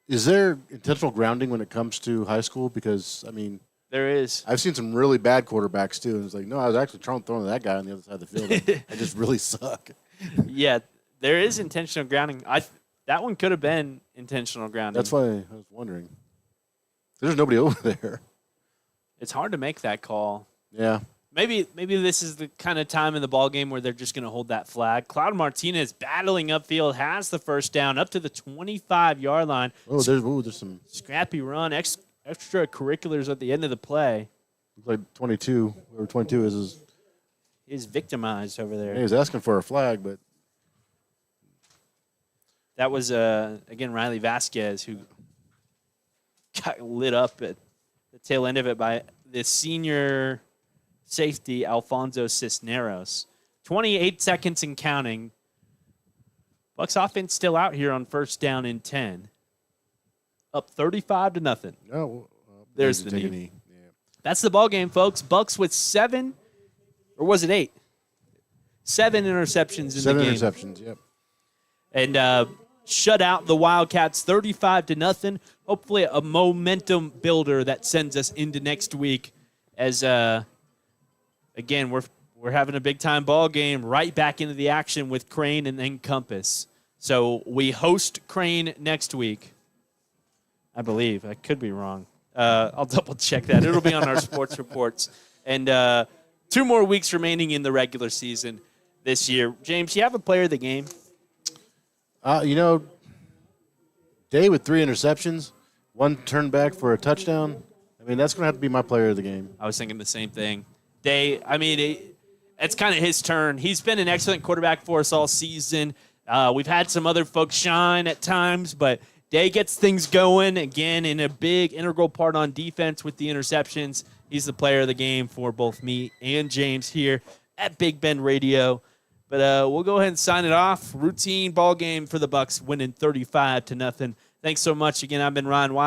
is there intentional grounding when it comes to high school? Because, I mean, there is. I've seen some really bad quarterbacks, too, and it's like, no, I was actually trying to throw to that guy on the other side of the field. I just really suck. Yeah, there is intentional grounding. That one could have been intentional grounding. That's why I was wondering. There's nobody over there. It's hard to make that call. Yeah. Maybe this is the kind of time in the ball game where they're just going to hold that flag. Cloud Martinez battling upfield, has the first down up to the 25-yard line. Oh, there's some scrappy run, extracurriculars at the end of the play. Looks like 22, whoever 22 is. He's victimized over there. He was asking for a flag, but. That was, again, Riley Vasquez, who got lit up at the tail end of it by the senior safety, Alfonso Cisneros. 28 seconds and counting. Bucks offense still out here on first down and 10. Up 35-0. Oh, there's the knee. knee. Yeah. That's the ball game, folks. Bucks with 7, or was it 8? 7 interceptions in the game. 7 interceptions, yep. And shut out the Wildcats 35-0. Hopefully a momentum builder that sends us into next week as, again, we're having a big-time ball game right back into the action with Crane and then Compass. So we host Crane next week. I believe. I could be wrong. I'll double check that. It'll be on our sports reports. And 2 more weeks remaining in the regular season this year. James, you have a player of the game? Day with 3 interceptions, 1 turn back for a touchdown. I mean, that's going to have to be my player of the game. I was thinking the same thing. Day, I mean, it's kind of his turn. He's been an excellent quarterback for us all season. We've had some other folks shine at times, but Day gets things going again in a big integral part on defense with the interceptions. He's the player of the game for both me and James here at Big Bend Radio. But we'll go ahead and sign it off. Routine ball game for the Bucks, winning 35-0. Thanks so much again. I've been Ryan Wild.